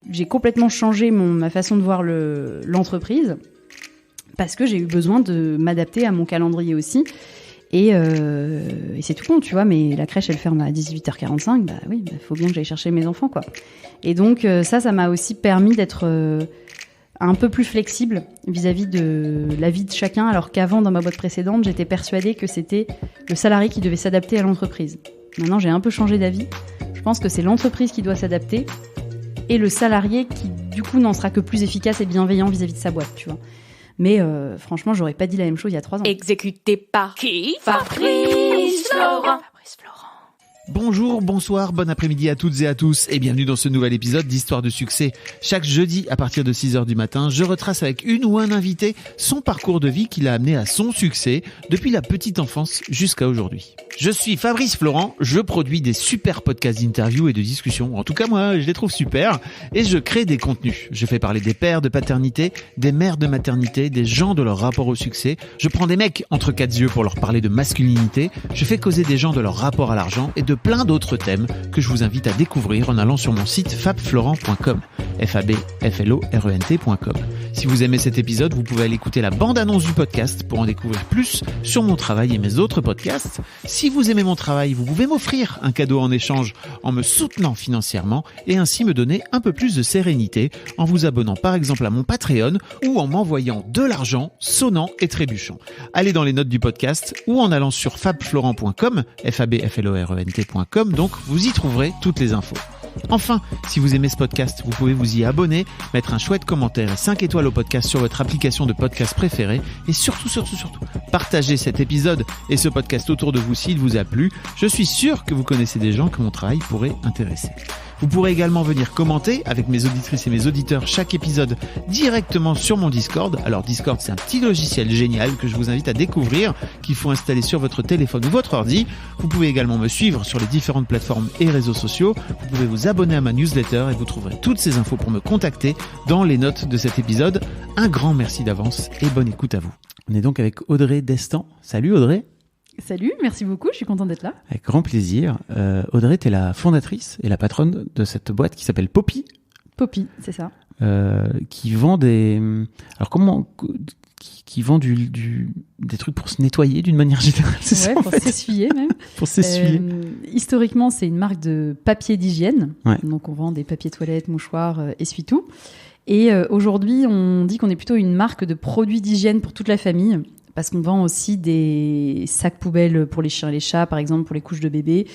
j'ai complètement changé ma façon de voir l'entreprise parce que j'ai eu besoin de m'adapter à mon calendrier aussi. Et c'est tout con, tu vois, mais la crèche, elle ferme à 18h45. Bah oui, faut bien que j'aille chercher mes enfants, quoi. Et donc, ça m'a aussi permis d'être un peu plus flexible vis-à-vis de la vie de chacun, alors qu'avant, dans ma boîte précédente, j'étais persuadée que c'était le salarié qui devait s'adapter à l'entreprise. Maintenant, j'ai un peu changé d'avis. Je pense que c'est l'entreprise qui doit s'adapter et le salarié qui, du coup, n'en sera que plus efficace et bienveillant vis-à-vis de sa boîte, tu vois. Mais franchement, j'aurais pas dit la même chose il y a 3 ans. Exécuté par qui? Fabrice Florent. Bonjour, bonsoir, bon après-midi à toutes et à tous et bienvenue dans ce nouvel épisode d'Histoire de succès. Chaque jeudi à partir de 6h du matin, je retrace avec une ou un invité son parcours de vie qui l'a amené à son succès depuis la petite enfance jusqu'à aujourd'hui. Je suis Fabrice Florent, je produis des super podcasts d'interviews et de discussions. En tout cas, moi, je les trouve super et je crée des contenus. Je fais parler des pères de paternité, des mères de maternité, des gens de leur rapport au succès. Je prends des mecs entre 4 yeux pour leur parler de masculinité. Je fais causer des gens de leur rapport à l'argent et de plein d'autres thèmes que je vous invite à découvrir en allant sur mon site fabflorent.com, fabflorent.com. Si vous aimez cet épisode, vous pouvez aller écouter la bande-annonce du podcast pour en découvrir plus sur mon travail et mes autres podcasts. Si vous aimez mon travail, vous pouvez m'offrir un cadeau en échange en me soutenant financièrement et ainsi me donner un peu plus de sérénité en vous abonnant par exemple à mon Patreon ou en m'envoyant de l'argent sonnant et trébuchant. Allez dans les notes du podcast ou en allant sur fabflorent.com, fabflorent.com, donc vous y trouverez toutes les infos. Enfin, si vous aimez ce podcast, vous pouvez vous y abonner, mettre un chouette commentaire et 5 étoiles au podcast sur votre application de podcast préférée et surtout, partagez cet épisode et ce podcast autour de vous s'il vous a plu. Je suis sûr que vous connaissez des gens que mon travail pourrait intéresser. Vous pourrez également venir commenter avec mes auditrices et mes auditeurs chaque épisode directement sur mon Discord. Alors Discord, c'est un petit logiciel génial que je vous invite à découvrir, qu'il faut installer sur votre téléphone ou votre ordi. Vous pouvez également me suivre sur les différentes plateformes et réseaux sociaux. Vous pouvez vous abonner à ma newsletter et vous trouverez toutes ces infos pour me contacter dans les notes de cet épisode. Un grand merci d'avance et bonne écoute à vous. On est donc avec Audrey Destan. Salut Audrey. Salut, merci beaucoup, je suis contente d'être là. Avec grand plaisir. Audrey, tu es la fondatrice et la patronne de cette boîte qui s'appelle Poppy. Poppy, c'est ça. Qui vend des... Alors qui vend des trucs pour se nettoyer d'une manière générale, c'est ça, pour s'essuyer même. Pour s'essuyer. Historiquement, c'est une marque de papier d'hygiène. Ouais. Donc on vend des papiers toilettes, mouchoirs, essuie-tout. Et aujourd'hui, on dit qu'on est plutôt une marque de produits d'hygiène pour toute la famille. Parce qu'on vend aussi des sacs poubelles pour les chiens et les chats, par exemple, pour les couches de bébé.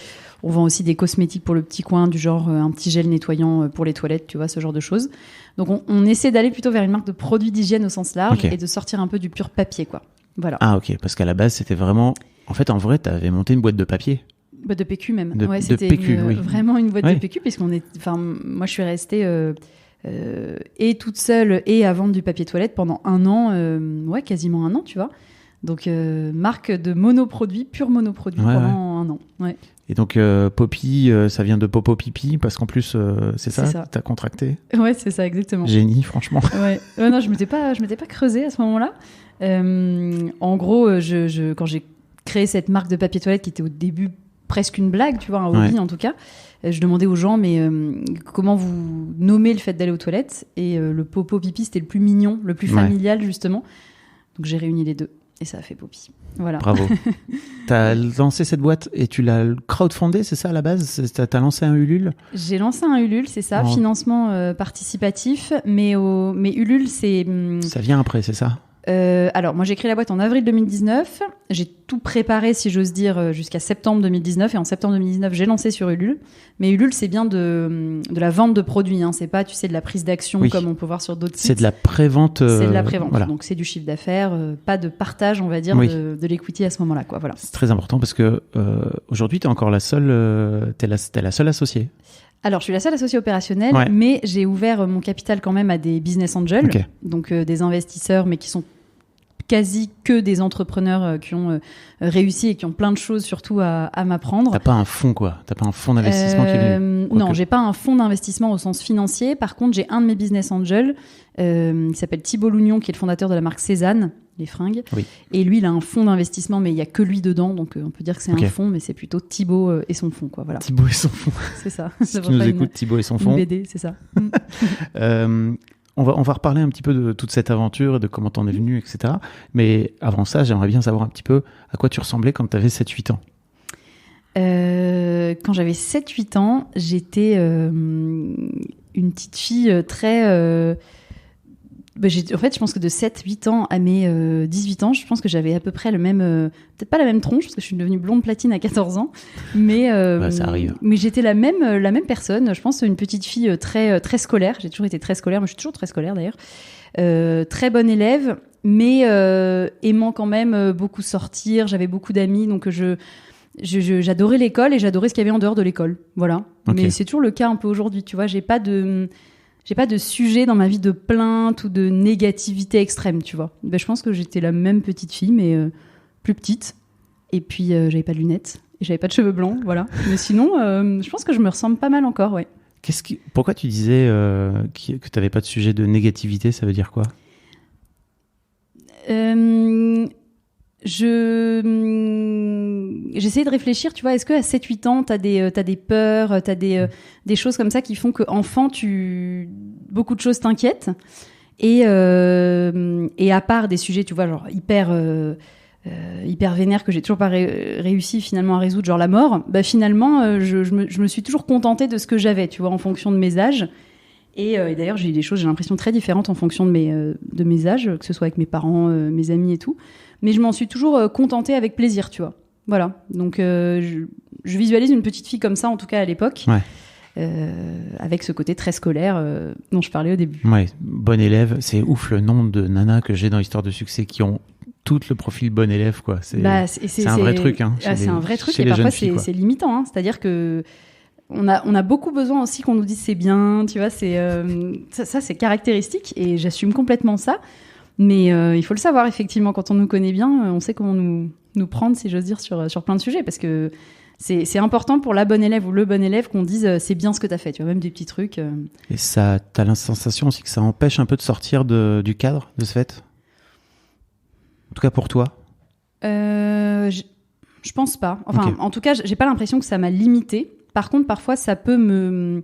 On vend aussi des cosmétiques pour le petit coin, du genre un petit gel nettoyant pour les toilettes, tu vois, ce genre de choses. Donc, on essaie d'aller plutôt vers une marque de produits d'hygiène au sens large et de sortir un peu du pur papier, quoi. Voilà. Ah, ok. Parce qu'à la base, c'était vraiment... En fait, en vrai, tu avais monté une boîte de papier. Boîte de PQ, même. De c'était PQ, oui. Vraiment une boîte de PQ, puisqu'on est... Enfin, moi, je suis restée... et toute seule et à vendre du papier toilette pendant 1 an, quasiment 1 an, tu vois. Donc, marque de monoproduit, pur monoproduit pendant 1 an. Ouais. Et donc, Poppy, ça vient de Popo Pipi, parce qu'en plus, c'est ça. T'as contracté. Ouais, c'est ça, exactement. Génie, franchement. Ouais. Non, je m'étais pas creusée à ce moment-là. En gros, quand j'ai créé cette marque de papier toilette qui était au début presque une blague, tu vois, un hobby en tout cas, je demandais aux gens, mais comment vous nommez le fait d'aller aux toilettes ? Et le Popo Pipi, c'était le plus mignon, le plus familial, justement. Donc, j'ai réuni les deux. Et ça a fait Poppy. Voilà. Bravo. T'as lancé cette boîte et tu l'as crowdfundée, c'est ça à la base ? T'as lancé un Ulule ? J'ai lancé un Ulule, c'est ça, financement participatif. Mais Ulule, c'est... Ça vient après, c'est ça ? Alors, moi, j'ai créé la boîte en avril 2019. J'ai tout préparé, si j'ose dire, jusqu'à septembre 2019. Et en septembre 2019, j'ai lancé sur Ulule. Mais Ulule, c'est bien de la vente de produits. Hein. C'est pas, tu sais, de la prise d'action comme on peut voir sur d'autres sites. C'est de la prévente. C'est de la prévente. Voilà. Donc, c'est du chiffre d'affaires. Pas de partage, on va dire, de l'equity à ce moment-là. Quoi. Voilà. C'est très important parce que aujourd'hui, t'es encore la seule... t'es la seule associée. Alors, je suis la seule associée opérationnelle, mais j'ai ouvert mon capital quand même à des business angels, donc des investisseurs, mais qui sont quasi que des entrepreneurs qui ont réussi et qui ont plein de choses surtout à m'apprendre. T'as pas un fonds, quoi ? T'as pas un fonds d'investissement qui est venu ? Non, j'ai pas un fonds d'investissement au sens financier. Par contre, j'ai un de mes business angels qui s'appelle Thibault Lougnon, qui est le fondateur de la marque Cézanne les fringues. Oui. Et lui, il a un fonds d'investissement, mais il y a que lui dedans, donc on peut dire que c'est Ok. un fonds, mais c'est plutôt Thibaut et son fonds, quoi. Voilà, Thibaut et son fond. c'est ça. Si Ça tu vaut nous pas écoutes, Thibaut et son une fond. BD, c'est ça. On va reparler un petit peu de toute cette aventure et de comment t'en es venu, etc. Mais avant ça, j'aimerais bien savoir un petit peu à quoi tu ressemblais quand tu avais 7-8 ans. Quand j'avais 7-8 ans, j'étais une petite fille très... en fait, je pense que de 7-8 ans à mes 18 ans, je pense que j'avais à peu près le même... peut-être pas la même tronche, parce que je suis devenue blonde platine à 14 ans, mais, Ça arrive. mais j'étais la même personne. Je pense une petite fille très, très scolaire. J'ai toujours été très scolaire, mais je suis toujours très scolaire d'ailleurs. Très bonne élève, mais aimant quand même beaucoup sortir. J'avais beaucoup d'amis, donc j'adorais l'école et j'adorais ce qu'il y avait en dehors de l'école. Voilà. Ok. Mais c'est toujours le cas un peu aujourd'hui, tu vois. J'ai pas de sujet dans ma vie de plainte ou de négativité extrême, tu vois. Ben, je pense que j'étais la même petite fille, mais plus petite. Et puis, j'avais pas de lunettes. Et j'avais pas de cheveux blancs, voilà. Mais sinon, je pense que je me ressemble pas mal encore, ouais. Pourquoi tu disais que tu n'avais pas de sujet de négativité? Ça veut dire quoi? J'essayais de réfléchir, tu vois, est-ce qu'à 7-8 ans, t'as des peurs, t'as des choses comme ça qui font qu'enfant, beaucoup de choses t'inquiètent. Et à part des sujets, tu vois, genre hyper vénères que j'ai toujours pas réussi finalement à résoudre, genre la mort, bah finalement, je me suis toujours contentée de ce que j'avais, tu vois, en fonction de mes âges. Et d'ailleurs, j'ai eu des choses, j'ai l'impression, très différentes en fonction de mes âges, que ce soit avec mes parents, mes amis et tout. Mais je m'en suis toujours contentée avec plaisir, tu vois. Voilà. Donc, je visualise une petite fille comme ça, en tout cas à l'époque, avec ce côté très scolaire dont je parlais au début. Ouais, bonne élève. C'est ouf le nombre de nanas que j'ai dans l'histoire de succès qui ont tout le profil bon élève, quoi. C'est un vrai truc, hein. C'est un vrai truc et parfois c'est limitant, hein. C'est-à-dire que on a beaucoup besoin aussi qu'on nous dise c'est bien, tu vois, ça c'est caractéristique et j'assume complètement ça. Mais il faut le savoir, effectivement, quand on nous connaît bien, on sait comment nous prendre, si j'ose dire, sur plein de sujets, parce que c'est important pour la bonne élève ou le bon élève qu'on dise c'est bien ce que t'as fait, tu vois, même des petits trucs. Et ça, t'as la sensation aussi que ça empêche un peu de sortir du cadre de ce fait? En tout cas pour toi? Je pense pas. Enfin, Okay. En tout cas, j'ai pas l'impression que ça m'a limité. Par contre, parfois, ça peut me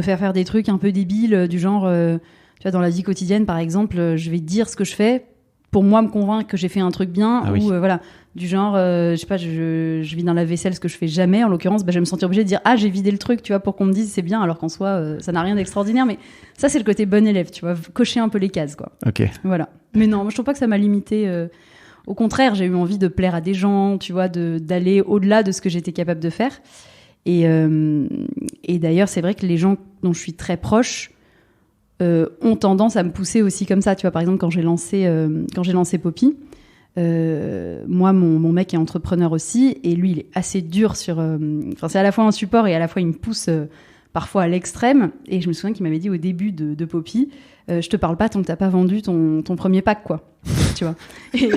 faire des trucs un peu débiles, du genre, tu vois, dans la vie quotidienne, par exemple, je vais dire ce que je fais pour moi me convaincre que j'ai fait un truc bien, Ah oui. ou voilà, du genre, je sais pas, je vis dans la vaisselle, ce que je fais jamais, en l'occurrence, je vais me sentir obligée de dire, ah, j'ai vidé le truc, tu vois, pour qu'on me dise c'est bien, alors qu'en soi, ça n'a rien d'extraordinaire, mais ça, c'est le côté bon élève, tu vois, cocher un peu les cases, quoi. Ok. Voilà. Mais non, moi, je trouve pas que ça m'a limité. Au contraire, j'ai eu envie de plaire à des gens, tu vois, d'aller au-delà de ce que j'étais capable de faire. Et d'ailleurs, c'est vrai que les gens dont je suis très proche ont tendance à me pousser aussi comme ça. Tu vois, par exemple, quand j'ai lancé Poppy, moi, mon mec est entrepreneur aussi, et lui, il est assez dur sur... Enfin, c'est à la fois un support et à la fois il me pousse parfois à l'extrême. Et je me souviens qu'il m'avait dit au début de Poppy, je te parle pas tant que t'as pas vendu ton premier pack, quoi. Tu vois. Et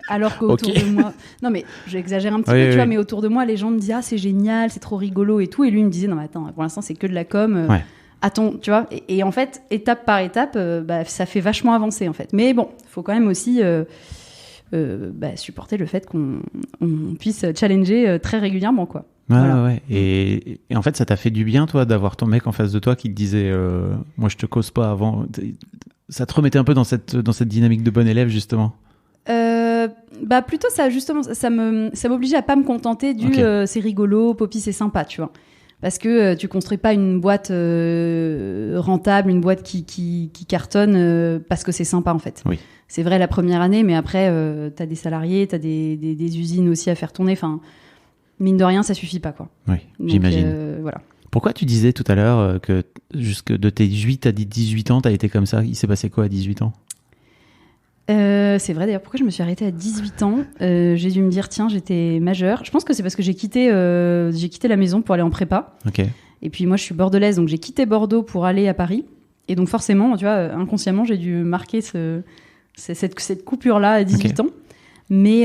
alors qu'autour de moi, non mais j'exagère un petit peu, tu vois, mais autour de moi, les gens me disent ah c'est génial, c'est trop rigolo et tout, et lui il me disait non mais attends, pour l'instant c'est que de la com. Attends, tu vois. Et en fait, étape par étape, ça fait vachement avancer en fait. Mais bon, faut quand même aussi supporter le fait qu'on puisse challenger très régulièrement, quoi. Voilà. Ouais. Et en fait, ça t'a fait du bien, toi, d'avoir ton mec en face de toi qui te disait moi, je te cause pas avant. Ça te remettait un peu dans cette dynamique de bon élève, justement? Plutôt ça, justement, ça m'obligeait à pas me contenter du c'est rigolo, Poppy, c'est sympa, tu vois. Parce que tu construis pas une boîte rentable, une boîte qui cartonne parce que c'est sympa, en fait. Oui. C'est vrai la première année, mais après, t'as des salariés, t'as des usines aussi à faire tourner, enfin... Mine de rien, ça suffit pas, quoi. Oui, j'imagine. Voilà. Pourquoi tu disais tout à l'heure que jusque de tes 18 à 18 ans, t'as été comme ça? Il s'est passé quoi à 18 ans? C'est vrai, d'ailleurs, pourquoi je me suis arrêtée à 18 ans? J'ai dû me dire, tiens, j'étais majeure. Je pense que c'est parce que j'ai quitté la maison pour aller en prépa. Ok. Et puis moi, je suis bordelaise, donc j'ai quitté Bordeaux pour aller à Paris. Et donc forcément, tu vois, inconsciemment, j'ai dû marquer cette coupure-là à 18 ans. Mais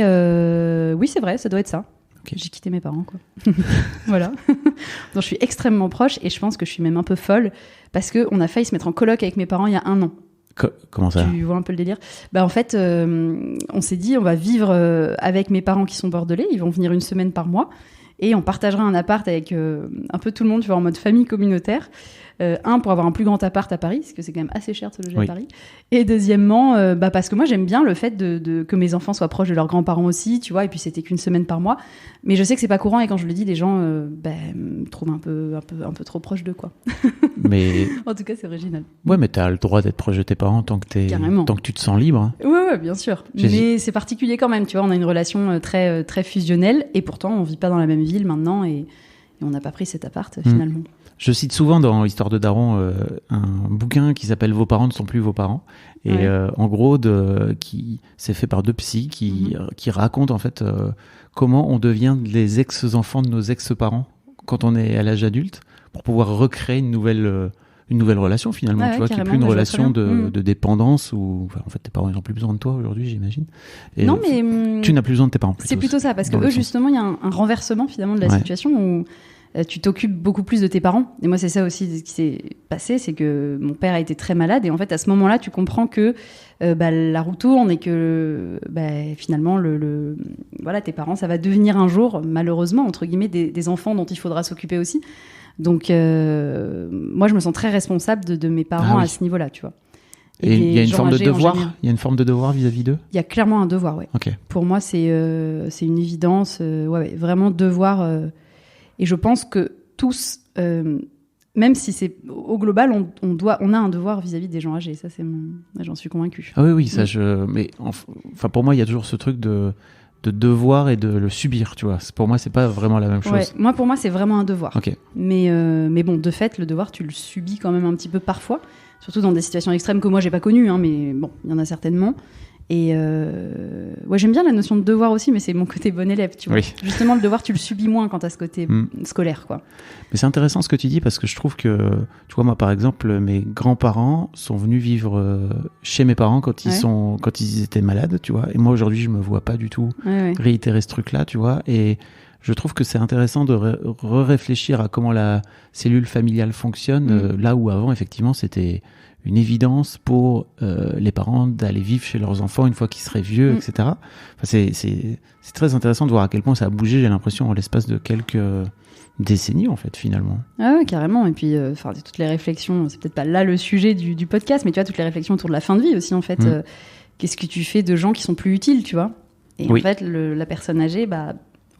oui, c'est vrai, ça doit être ça. Okay. J'ai quitté mes parents, quoi. Voilà. Donc, je suis extrêmement proche et je pense que je suis même un peu folle parce qu'on a failli se mettre en coloc avec mes parents il y a 1 an. Comment ça ? Tu vois un peu le délire ? En fait, on s'est dit, on va vivre avec mes parents qui sont bordelais. Ils vont venir une semaine par mois. Et on partagera un appart avec un peu tout le monde, tu vois, en mode famille communautaire. Pour avoir un plus grand appart à Paris, parce que c'est quand même assez cher de se loger à Paris. Et deuxièmement, parce que moi, j'aime bien le fait que mes enfants soient proches de leurs grands-parents aussi, tu vois, et puis c'était qu'une semaine par mois. Mais je sais que c'est pas courant, et quand je le dis, les gens me trouvent un peu trop proche d'eux, quoi. Mais... En tout cas, c'est original. Ouais, mais t'as le droit d'être proche de tes parents tant que tu te sens libre. Hein. Ouais, bien sûr. Mais c'est particulier quand même, tu vois, on a une relation très, très fusionnelle, et pourtant, on vit pas dans la même ville maintenant, et on n'a pas pris cet appart, finalement. Je cite souvent dans Histoire de Daron un bouquin qui s'appelle Vos parents ne sont plus vos parents. Et en gros, qui c'est fait par deux psys qui racontent en fait comment on devient les ex-enfants de nos ex-parents quand on est à l'âge adulte pour pouvoir recréer une nouvelle relation finalement. Tu vois, qui n'est plus une relation de dépendance où en fait tes parents n'ont plus besoin de toi aujourd'hui, j'imagine. Et non, mais tu n'as plus besoin de tes parents. C'est plutôt ça, parce que eux justement, il y a un renversement finalement de la situation où tu t'occupes beaucoup plus de tes parents. Et moi, c'est ça aussi ce qui s'est passé, c'est que mon père a été très malade. Et en fait, à ce moment-là, tu comprends que la roue tourne et que finalement, voilà, tes parents, ça va devenir un jour, malheureusement, entre guillemets, des enfants dont il faudra s'occuper aussi. Donc, moi, je me sens très responsable de mes parents à ce niveau-là, tu vois. Et il y a une forme de devoir. Il y a une forme de devoir vis-à-vis d'eux. Il y a clairement un devoir, ouais. Okay. Pour moi, c'est une évidence. Vraiment devoir. Et je pense que tous, même si c'est au global, on a un devoir vis-à-vis des gens âgés. Ça, j'en suis convaincue. Ah oui, ça mais enfin pour moi, il y a toujours ce truc de devoir et de le subir, tu vois. Pour moi, c'est pas vraiment la même chose. Ouais, moi, pour moi, c'est vraiment un devoir. Okay. Mais bon, de fait, le devoir, tu le subis quand même un petit peu parfois, surtout dans des situations extrêmes que moi, j'ai pas connues, hein, mais bon, il y en a certainement. Et j'aime bien la notion de devoir aussi, mais c'est mon côté bon élève, tu vois. Oui. Justement, le devoir, tu le subis moins quand t'as ce côté scolaire, quoi. Mais c'est intéressant ce que tu dis, parce que je trouve que, tu vois, moi, par exemple, mes grands-parents sont venus vivre chez mes parents quand ils étaient malades, tu vois. Et moi, aujourd'hui, je me vois pas du tout réitérer ce truc-là, tu vois. Et je trouve que c'est intéressant de réfléchir à comment la cellule familiale fonctionne, là où avant, effectivement, c'était une évidence pour les parents d'aller vivre chez leurs enfants une fois qu'ils seraient vieux, etc. Enfin, c'est très intéressant de voir à quel point ça a bougé, j'ai l'impression, en l'espace de quelques décennies, en fait, finalement. Ah ouais, carrément. Et puis, toutes les réflexions, c'est peut-être pas là le sujet du podcast, mais tu vois, toutes les réflexions autour de la fin de vie aussi, en fait. Qu'est-ce que tu fais de gens qui sont plus utiles, tu vois ? Et en fait, la personne âgée,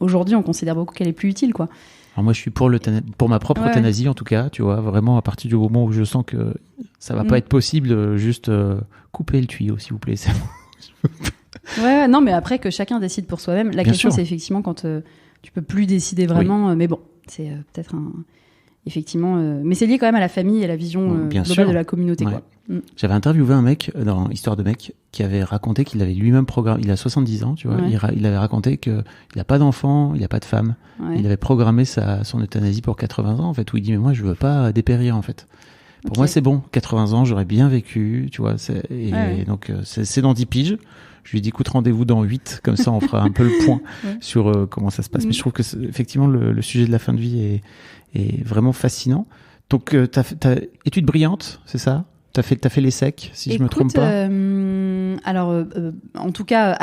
aujourd'hui, on considère beaucoup qu'elle est plus utile, quoi. Alors moi, je suis pour ma propre euthanasie, en tout cas, tu vois, vraiment, à partir du moment où je sens que ça va pas être possible, juste couper le tuyau, s'il vous plaît. Non, mais après, que chacun décide pour soi-même. La question, c'est effectivement quand tu peux plus décider vraiment, mais bon, c'est peut-être effectivement... mais c'est lié quand même à la famille et à la vision globale de la communauté, quoi. J'avais interviewé un mec dans Histoire de mec qui avait raconté qu'il avait lui-même programmé, il a 70 ans, tu vois, il avait raconté qu'il n'a pas d'enfant, il n'a pas de femme. Il avait programmé son euthanasie pour 80 ans, en fait, où il dit, mais moi, je veux pas dépérir, en fait. Pour moi, c'est bon, 80 ans, j'aurais bien vécu, tu vois, donc c'est dans 10 piges. Je lui ai dit, écoute, rendez-vous dans 8, comme ça, on fera un peu le point sur comment ça se passe. Mais je trouve que, effectivement, le sujet de la fin de vie est vraiment fascinant. Donc, t'as étude brillante, c'est ça ? T'as fait l'ESSEC, si je me trompe pas. Alors, en tout cas,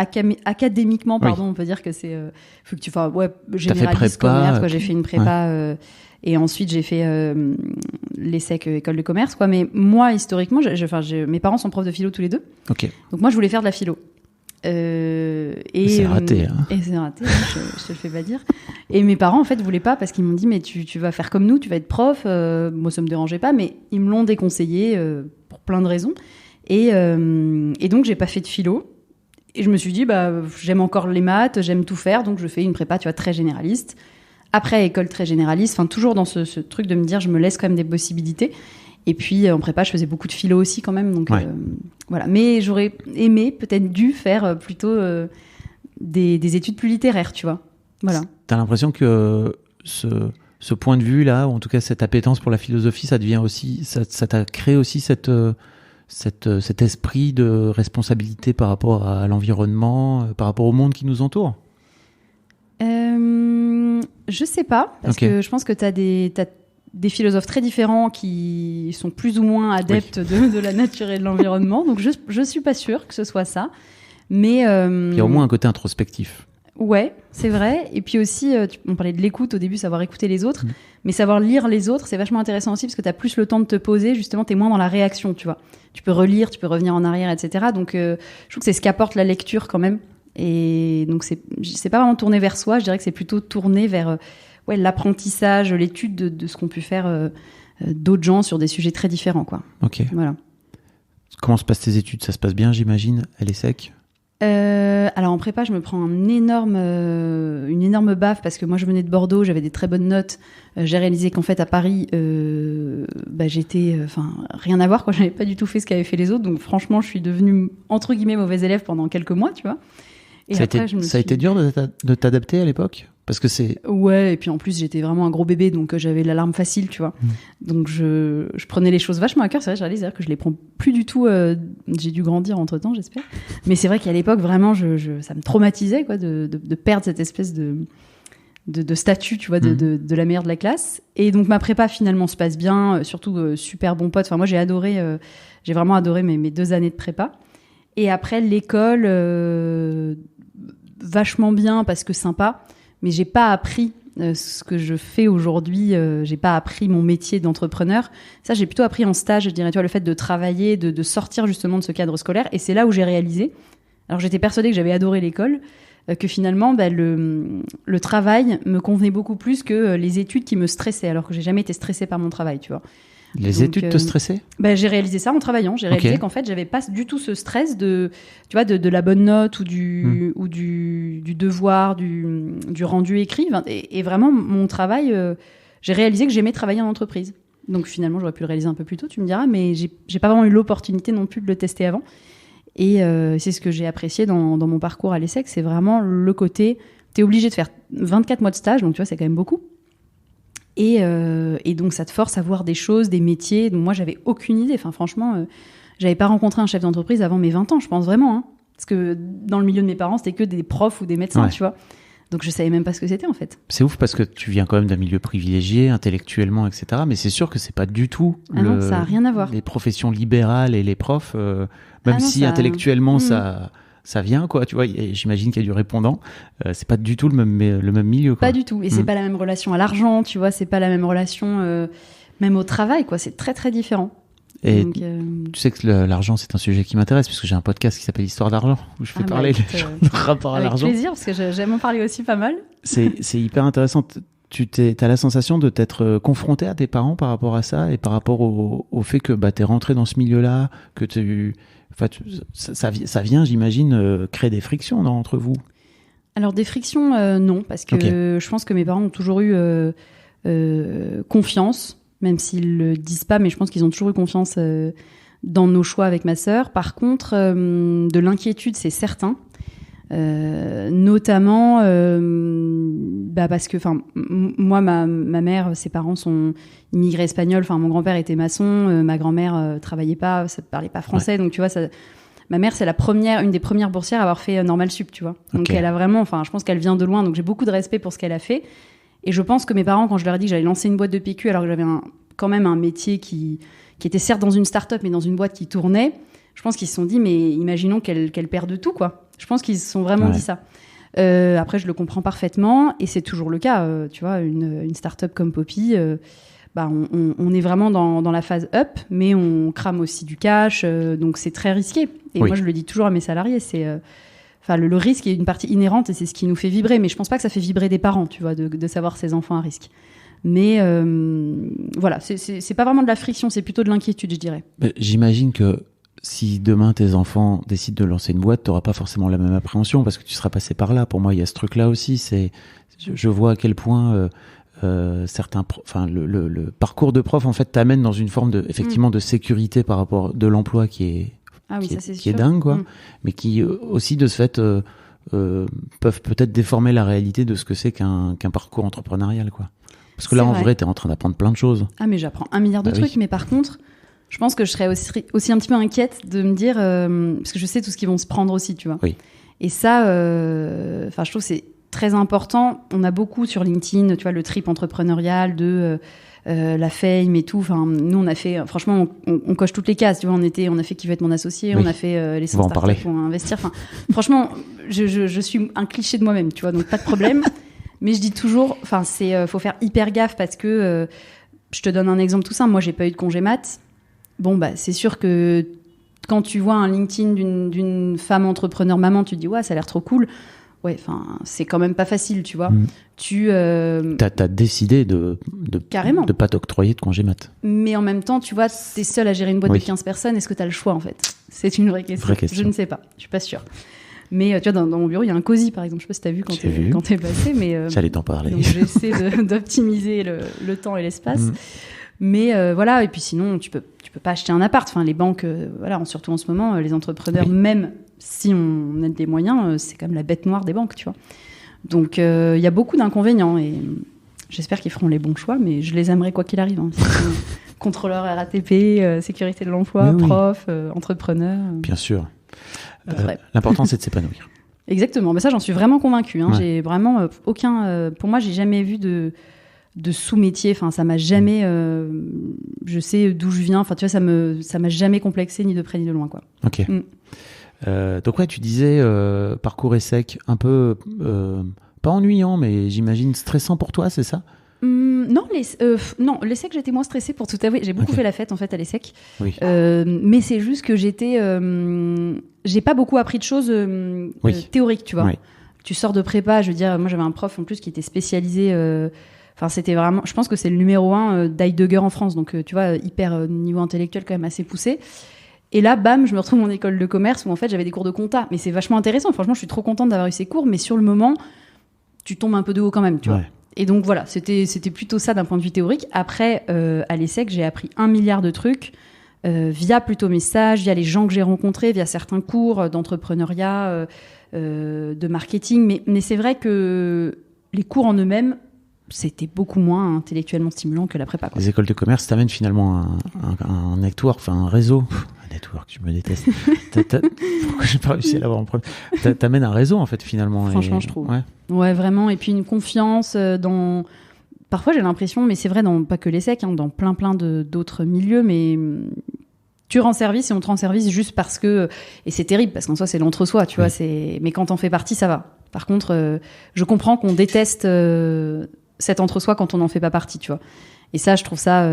académiquement, on peut dire que c'est. Faut que tu fasses généraliste commerce, quoi. J'ai fait une prépa et ensuite j'ai fait l'ESSEC, école de commerce, quoi. Mais moi, historiquement, mes parents sont profs de philo tous les deux. Ok. Donc moi, je voulais faire de la philo. C'est raté. Et c'est raté, je te le fais pas dire. Et mes parents, en fait, voulaient pas parce qu'ils m'ont dit, mais tu vas faire comme nous, tu vas être prof. Moi, ça me dérangeait pas, mais ils me l'ont déconseillé pour plein de raisons. Et donc, j'ai pas fait de philo. Et je me suis dit, j'aime encore les maths, j'aime tout faire, donc je fais une prépa, tu vois, très généraliste. Après, école très généraliste, enfin, toujours dans ce truc de me dire, je me laisse quand même des possibilités. Et puis, en prépa, je faisais beaucoup de philo aussi quand même. Donc, voilà. Mais j'aurais aimé, peut-être dû faire plutôt des études plus littéraires, tu vois. Voilà. T'as l'impression que ce point de vue-là, ou en tout cas cette appétence pour la philosophie, ça devient aussi, ça t'a créé aussi cet esprit de responsabilité par rapport à l'environnement, par rapport au monde qui nous entoure ? Je sais pas, parce que je pense que t'as des philosophes très différents qui sont plus ou moins adeptes de la nature et de l'environnement. Donc je suis pas sûre que ce soit ça. Mais il y a au moins un côté introspectif. Ouais, c'est vrai. Et puis aussi, on parlait de l'écoute au début, savoir écouter les autres. Mais savoir lire les autres, c'est vachement intéressant aussi parce que tu as plus le temps de te poser. Justement, tu es moins dans la réaction, tu vois. Tu peux relire, tu peux revenir en arrière, etc. Donc, je trouve que c'est ce qu'apporte la lecture quand même. Et donc, c'est pas vraiment tourné vers soi. Je dirais que c'est plutôt tourné vers l'apprentissage, l'étude de ce qu'ont pu faire d'autres gens sur des sujets très différents, quoi. Ok. Voilà. Comment se passent tes études ? Ça se passe bien, j'imagine ? Elle est sec ? Alors en prépa, je me prends une énorme baffe parce que moi je venais de Bordeaux, j'avais des très bonnes notes. J'ai réalisé qu'en fait à Paris, j'étais, rien à voir, quoi. J'avais pas du tout fait ce qu'avaient fait les autres. Donc franchement, je suis devenue entre guillemets mauvaise élève pendant quelques mois, tu vois. Et ça a été dur de t'adapter à l'époque ? Parce que c'est... Ouais, et puis en plus, j'étais vraiment un gros bébé, donc j'avais l'alarme facile, tu vois. Donc je prenais les choses vachement à cœur. C'est vrai, je réalise que je les prends plus du tout. J'ai dû grandir entre-temps, j'espère. Mais c'est vrai qu'à l'époque, vraiment, ça me traumatisait, quoi, de perdre cette espèce de statut, tu vois, de la meilleure de la classe. Et donc ma prépa, finalement, se passe bien, surtout super bon pote. Enfin, moi, j'ai vraiment adoré mes 2 années de prépa. Et après, l'école, vachement bien, parce que sympa. Mais j'ai pas appris ce que je fais aujourd'hui. J'ai pas appris mon métier d'entrepreneur. Ça, j'ai plutôt appris en stage, je dirais, tu vois, le fait de travailler, de sortir justement de ce cadre scolaire. Et c'est là où j'ai réalisé. Alors, j'étais persuadée que j'avais adoré l'école, que finalement, le travail me convenait beaucoup plus que les études qui me stressaient, alors que j'ai jamais été stressée par mon travail, tu vois. Les études te stressaient ? J'ai réalisé ça en travaillant. J'ai réalisé qu'en fait, j'avais pas du tout ce stress de la bonne note ou du devoir, du rendu écrit. Et vraiment, mon travail, j'ai réalisé que j'aimais travailler en entreprise. Donc finalement, j'aurais pu le réaliser un peu plus tôt, tu me diras, mais j'ai pas vraiment eu l'opportunité non plus de le tester avant. Et c'est ce que j'ai apprécié dans mon parcours à l'ESSEC, c'est vraiment le côté, t'es obligé de faire 24 mois de stage, donc tu vois, c'est quand même beaucoup. Et donc ça te force à voir des choses, des métiers dont moi j'avais aucune idée. Enfin franchement, j'avais pas rencontré un chef d'entreprise avant mes 20 ans, je pense vraiment. Hein. Parce que dans le milieu de mes parents, c'était que des profs ou des médecins, tu vois. Donc je savais même pas ce que c'était en fait. C'est ouf parce que tu viens quand même d'un milieu privilégié, intellectuellement, etc. Mais c'est sûr que c'est pas du tout non, ça a rien à voir. Les professions libérales et les profs, même si intellectuellement ça vient, quoi, tu vois, j'imagine qu'il y a du répondant. C'est pas du tout le même milieu, quoi. Pas du tout. Et c'est pas la même relation à l'argent, tu vois, c'est pas la même relation même au travail, quoi. C'est très, très différent. Et donc, tu sais que l'argent, c'est un sujet qui m'intéresse, puisque j'ai un podcast qui s'appelle Histoire d'argent, où je fais parler de rapport à l'argent. Avec plaisir, parce que j'aime en parler aussi pas mal. C'est hyper intéressant. T'as la sensation de t'être confronté à tes parents par rapport à ça, et par rapport au fait que t'es rentré dans ce milieu-là, que ça vient, j'imagine, créer des frictions entre vous. Alors des frictions, non, parce que je pense que mes parents ont toujours eu confiance, même s'ils le disent pas, mais je pense qu'ils ont toujours eu confiance dans nos choix avec ma sœur. Par contre, de l'inquiétude, c'est certain. Notamment parce que moi ma mère, ses parents sont immigrés espagnols, mon grand-père était maçon, ma grand-mère travaillait pas, ça parlait pas français, donc tu vois ça, ma mère c'est une des premières boursières à avoir fait Normal Sup, tu vois. Donc elle a vraiment, je pense qu'elle vient de loin, donc j'ai beaucoup de respect pour ce qu'elle a fait. Et je pense que mes parents, quand je leur ai dit que j'allais lancer une boîte de PQ alors que j'avais quand même un métier qui était certes dans une start-up mais dans une boîte qui tournait, je pense qu'ils se sont dit mais imaginons qu'elle perde tout, quoi. Je pense qu'ils se sont vraiment dit ça. Après, je le comprends parfaitement, et c'est toujours le cas. Tu vois, une start-up comme Poppy, on est vraiment dans la phase up, mais on crame aussi du cash, donc c'est très risqué. Et moi, je le dis toujours à mes salariés, c'est... le risque est une partie inhérente, et c'est ce qui nous fait vibrer. Mais je pense pas que ça fait vibrer des parents, tu vois, de savoir ses enfants à risque. Mais voilà, c'est pas vraiment de la friction, c'est plutôt de l'inquiétude, je dirais. J'imagine que si demain tes enfants décident de lancer une boîte, t'auras pas forcément la même appréhension parce que tu seras passé par là. Pour moi, il y a ce truc-là aussi. Je vois à quel point le parcours de prof en fait t'amène dans une forme effectivement de sécurité par rapport de l'emploi qui est dingue, quoi. Mais qui aussi de ce fait peuvent peut-être déformer la réalité de ce que c'est qu'un parcours entrepreneurial, quoi. Parce que là, en vrai, t'es en train d'apprendre plein de choses. Ah, mais j'apprends 1 milliard de trucs, mais par contre, je pense que je serais aussi un petit peu inquiète de me dire, parce que je sais tout ce qu'ils vont se prendre aussi, tu vois. Oui. Et ça, je trouve que c'est très important. On a beaucoup sur LinkedIn, tu vois, le trip entrepreneurial de la fame et tout. Enfin, nous, on a fait, franchement, on coche toutes les cases. Tu vois, on a fait qui veut être mon associé, on a fait les 100 startups pour investir. Enfin, franchement, je suis un cliché de moi-même, tu vois, donc pas de problème. Mais je dis toujours, enfin, faut faire hyper gaffe parce que, je te donne un exemple tout simple. Moi, j'ai pas eu de congé mat. Bon, bah, c'est sûr que quand tu vois un LinkedIn d'une femme entrepreneur maman, tu te dis, ouais, ça a l'air trop cool. Ouais, enfin, c'est quand même pas facile, tu vois. T'as décidé de carrément de pas t'octroyer de congé mat. Mais en même temps, tu vois, t'es seule à gérer une boîte de 15 personnes. Est-ce que t'as le choix, en fait? C'est une vraie question. Je ne sais pas. Je suis pas sûre. Mais tu vois, dans mon bureau, il y a un cosy, par exemple. Je sais pas si t'as vu quand t'es passé, mais j'allais t'en parler. Donc j'essaie d'optimiser le temps et l'espace. Mais voilà. Et puis sinon, tu peux pas acheter un appart. Enfin, les banques, voilà, surtout en ce moment, les entrepreneurs, même si on a des moyens, c'est quand même la bête noire des banques, tu vois. Donc il y a beaucoup d'inconvénients et j'espère qu'ils feront les bons choix, mais je les aimerais quoi qu'il arrive. Hein. Contrôleur RATP, sécurité de l'emploi, prof, entrepreneur. Bien sûr. L'important, c'est de s'épanouir. Exactement. Mais ça, j'en suis vraiment convaincue. Hein. J'ai vraiment aucun. Pour moi, j'ai jamais vu de sous-métier. Enfin, ça m'a jamais. Je sais d'où je viens. Enfin, tu vois, ça m'a jamais complexé ni de près ni de loin, quoi. Ok. Donc ouais, tu disais parcours ESSEC un peu pas ennuyant, mais j'imagine stressant pour toi, c'est ça? Non, l'ESSEC, j'étais moins stressée pour tout avouer. J'ai beaucoup fait la fête en fait à l'ESSEC. Oui. Mais c'est juste que j'ai pas beaucoup appris de choses théoriques, tu vois. Oui. Tu sors de prépa, je veux dire, moi j'avais un prof en plus qui était spécialisé. Enfin, c'était vraiment. Je pense que c'est le numéro 1 d'Heidegger en France, donc tu vois, hyper niveau intellectuel quand même assez poussé. Et là, bam, je me retrouve en école de commerce où en fait j'avais des cours de compta. Mais c'est vachement intéressant. Franchement, je suis trop contente d'avoir eu ces cours. Mais sur le moment, tu tombes un peu de haut quand même, tu vois. Et donc voilà, c'était plutôt ça d'un point de vue théorique. Après, à l'ESSEC, j'ai appris 1 milliard de trucs via plutôt mes stages, via les gens que j'ai rencontrés, via certains cours d'entrepreneuriat, de marketing. Mais c'est vrai que les cours en eux-mêmes, c'était beaucoup moins intellectuellement stimulant que la prépa, quoi. Les écoles de commerce t'amènent finalement un network, enfin un réseau. Network, je me déteste. Pourquoi j'ai pas réussi à l'avoir en premier? T'amènes un réseau en fait finalement. Franchement, je trouve. Ouais, vraiment. Et puis une confiance dans. Parfois, j'ai l'impression, mais c'est vrai dans pas que l'ESSEC, hein, dans plein d'autres milieux, mais tu rends service et on te rend service juste parce que. Et c'est terrible parce qu'en soi, c'est l'entre-soi, tu vois. Mais quand t'en fais partie, ça va. Par contre, je comprends qu'on déteste cet entre-soi quand on n'en fait pas partie, tu vois. Et ça, je trouve ça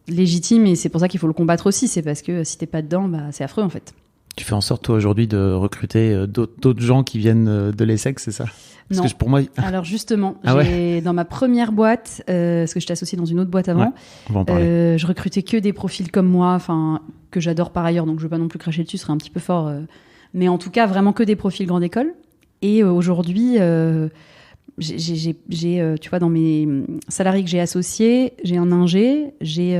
légitime et c'est pour ça qu'il faut le combattre aussi. C'est parce que si t'es pas dedans, bah, c'est affreux en fait. Tu fais en sorte toi aujourd'hui de recruter d'autres gens qui viennent de l'ESSEC, c'est ça? Parce non. Que pour moi... Alors justement, dans ma première boîte, parce que j'étais associée dans une autre boîte avant, on va en parler. Je recrutais que des profils comme moi, enfin que j'adore par ailleurs, donc je veux pas non plus cracher dessus, ce serait un petit peu fort. Mais en tout cas, vraiment que des profils grande école. Et aujourd'hui, j'ai tu vois, dans mes salariés que j'ai associés, j'ai un ingé, j'ai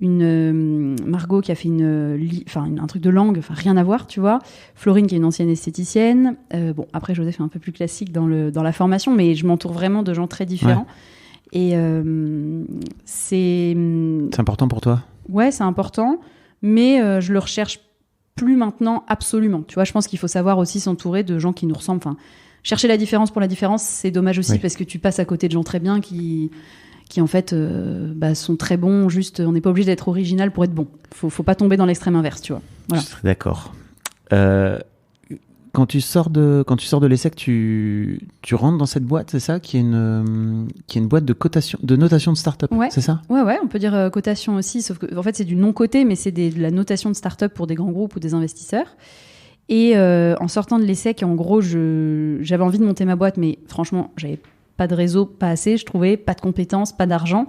une Margot qui a fait un truc de langue, enfin rien à voir, tu vois. Florine qui est une ancienne esthéticienne. Bon, après Joseph est un peu plus classique dans la formation, mais je m'entoure vraiment de gens très différents. Et c'est important pour toi? Ouais, c'est important, mais je le recherche plus maintenant absolument. Tu vois, je pense qu'il faut savoir aussi s'entourer de gens qui nous ressemblent. Enfin, chercher la différence pour la différence, c'est dommage aussi parce que tu passes à côté de gens très bien qui en fait sont très bons. Juste, on n'est pas obligé d'être original pour être bon. Faut pas tomber dans l'extrême inverse, tu vois. Voilà. Je serais d'accord. Quand tu sors de l'ESSEC, tu rentres dans cette boîte, c'est ça, qui est une boîte de notation de start-up, c'est ça? Ouais, on peut dire cotation aussi, sauf que en fait c'est du non coté, mais c'est de la notation de start-up pour des grands groupes ou des investisseurs. Et en sortant de l'ESSEC, en gros, j'avais envie de monter ma boîte, mais franchement, j'avais pas de réseau, pas assez, je trouvais, pas de compétences, pas d'argent.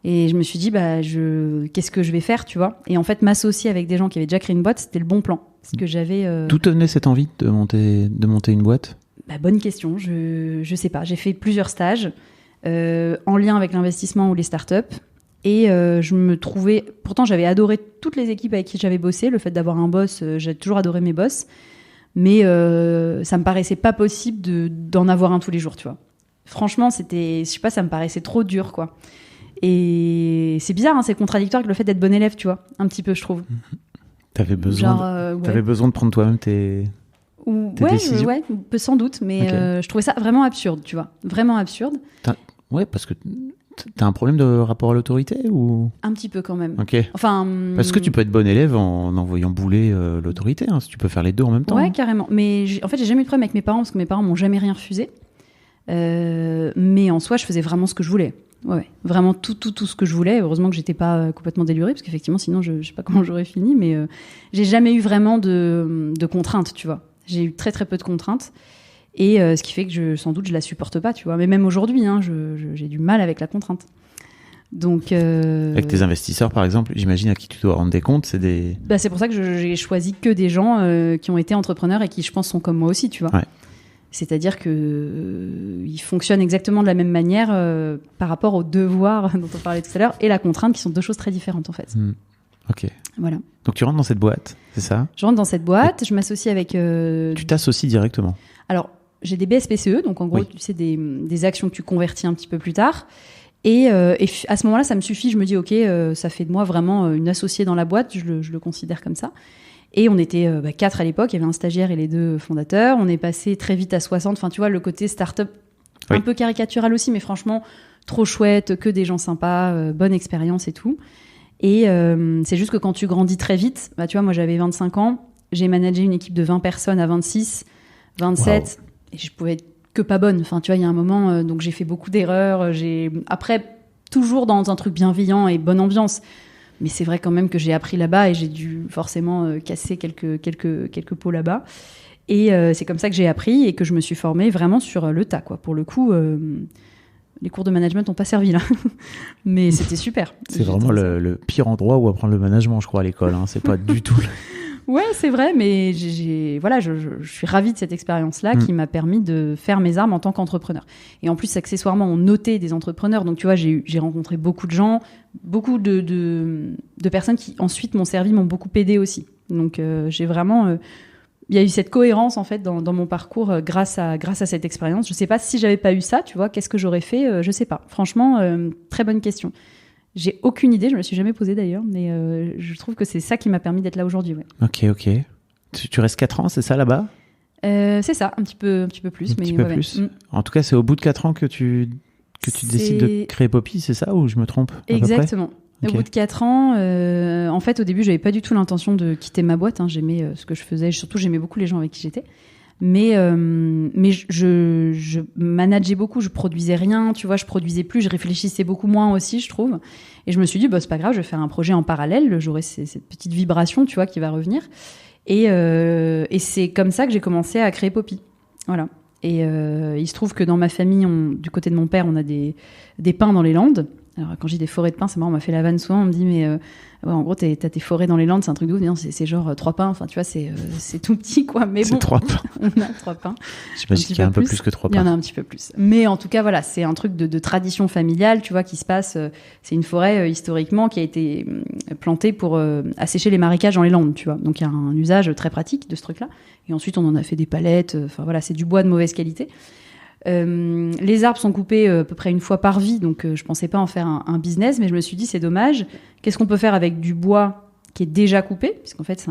Et je me suis dit, qu'est-ce que je vais faire, tu vois? Et en fait, m'associer avec des gens qui avaient déjà créé une boîte, c'était le bon plan. Parce que j'avais. D'où te venait cette envie de monter une boîte? Bonne question. Je sais pas. J'ai fait plusieurs stages en lien avec l'investissement ou les startups. Et je me trouvais. Pourtant, j'avais adoré toutes les équipes avec qui j'avais bossé. Le fait d'avoir un boss, j'ai toujours adoré mes boss. Mais ça me paraissait pas possible d'en avoir un tous les jours, tu vois. Franchement, je sais pas, ça me paraissait trop dur, quoi. Et c'est bizarre, hein, c'est contradictoire avec le fait d'être bon élève, tu vois, un petit peu, je trouve. T'avais besoin, t'avais besoin de prendre toi-même tes décisions. Sans doute, mais je trouvais ça vraiment absurde, tu vois, vraiment absurde. Ouais, parce que T'as un problème de rapport à l'autorité ou... Un petit peu quand même. Ok. Enfin, Parce que tu peux être bon élève en envoyant bouler l'autorité, hein, si tu peux faire les deux en même temps. Ouais, hein. carrément. Mais en fait, j'ai jamais eu de problème avec mes parents parce que mes parents m'ont jamais rien refusé. Mais en soi, je faisais vraiment ce que je voulais. Ouais, vraiment tout ce que je voulais. Heureusement que j'étais pas complètement délurée parce qu'effectivement, sinon, je sais pas comment j'aurais fini. Mais j'ai jamais eu vraiment de contraintes, tu vois. J'ai eu très très peu de contraintes. Et ce qui fait que sans doute je la supporte pas, tu vois. Mais même aujourd'hui, hein, j'ai du mal avec la contrainte. Donc, avec tes investisseurs, par exemple, j'imagine à qui tu dois rendre des comptes, c'est des... Bah, c'est pour ça que j'ai choisi que des gens qui ont été entrepreneurs et qui, je pense, sont comme moi aussi, tu vois. Ouais. C'est-à-dire que ils fonctionnent exactement de la même manière par rapport au devoir dont on parlait tout à l'heure et la contrainte, qui sont deux choses très différentes, en fait. Ok. Voilà. Donc, tu rentres dans cette boîte, c'est ça ? Je rentre dans cette boîte, je m'associe avec... Tu t'associes directement ? Alors, j'ai des BSPCE, donc en gros, Oui. tu sais, des actions que tu convertis un petit peu plus tard. Et à ce moment-là, ça me suffit. Je me dis, OK, ça fait de moi vraiment une associée dans la boîte. Je le considère comme ça. Et on était 4 à l'époque. Il y avait un stagiaire et les 2 fondateurs. On est passé très vite à 60. Enfin, tu vois, le côté start-up, Oui. un peu caricatural aussi, mais franchement, trop chouette, que des gens sympas, bonne expérience et tout. Et c'est juste que quand tu grandis très vite, bah, tu vois, moi, j'avais 25 ans. J'ai managé une équipe de 20 personnes à 26, 27. Wow. Et je pouvais être que pas bonne. Enfin, tu vois, il y a un moment, donc j'ai fait beaucoup d'erreurs. Après, toujours dans un truc bienveillant et bonne ambiance. Mais c'est vrai quand même que j'ai appris là-bas et j'ai dû forcément casser quelques pots là-bas. Et c'est comme ça que j'ai appris et que je me suis formée vraiment sur le tas, quoi. Pour le coup, les cours de management n'ont pas servi là. Mais c'était super. C'est vraiment le pire endroit où apprendre le management, je crois, à l'école. Hein. C'est pas du tout... Ouais, c'est vrai, mais je suis ravie de cette expérience-là qui m'a permis de faire mes armes en tant qu'entrepreneur. Et en plus, accessoirement, on notait des entrepreneurs. Donc, tu vois, j'ai rencontré beaucoup de gens, beaucoup de personnes qui ensuite m'ont servi, m'ont beaucoup aidé aussi. Donc, j'ai vraiment... il y a eu cette cohérence, en fait, dans mon parcours grâce à cette expérience. Je sais pas si j'avais pas eu ça, tu vois, qu'est-ce que j'aurais fait, je sais pas. Franchement, très bonne question. J'ai aucune idée, je me la suis jamais posée d'ailleurs, mais je trouve que c'est ça qui m'a permis d'être là aujourd'hui. Ouais. Ok. Tu restes 4 ans, c'est ça là-bas ? C'est ça, un petit peu plus. Un petit peu plus. En tout cas, c'est au bout de 4 ans que tu décides de créer Poppy, c'est ça ou je me trompe ? Exactement. Au bout de 4 ans, en fait, au début, j'avais pas du tout l'intention de quitter ma boîte. Hein. J'aimais ce que je faisais. Surtout, j'aimais beaucoup les gens avec qui j'étais. Mais je manageais beaucoup, je produisais rien, tu vois, je produisais plus, je réfléchissais beaucoup moins aussi, je trouve. Et je me suis dit, c'est pas grave, je vais faire un projet en parallèle, j'aurai cette petite vibration, tu vois, qui va revenir. Et c'est comme ça que j'ai commencé à créer Poppy. Voilà. Et il se trouve que dans ma famille, du côté de mon père, on a des pins dans les Landes. Alors, quand j'ai des forêts de pins, c'est marrant, on m'a fait la vanne souvent, on me dit, mais en gros, t'as tes forêts dans les Landes, c'est un truc de ouf. Non, c'est genre 3 pins, enfin, tu vois, c'est tout petit, quoi. Mais c'est bon, 3 pins. On a 3 pins. J'imagine qu'il y a un peu plus que 3 pins. Il y en a un petit peu plus. Mais en tout cas, voilà, c'est un truc de tradition familiale, tu vois, qui se passe. C'est une forêt, historiquement, qui a été plantée pour assécher les marécages dans les Landes, tu vois. Donc, il y a un usage très pratique de ce truc-là. Et ensuite, on en a fait des palettes. Enfin, voilà, c'est du bois de mauvaise qualité. Les arbres sont coupés à peu près une fois par vie, donc je pensais pas en faire un business, mais je me suis dit c'est dommage. Qu'est-ce qu'on peut faire avec du bois qui est déjà coupé, puisqu'en fait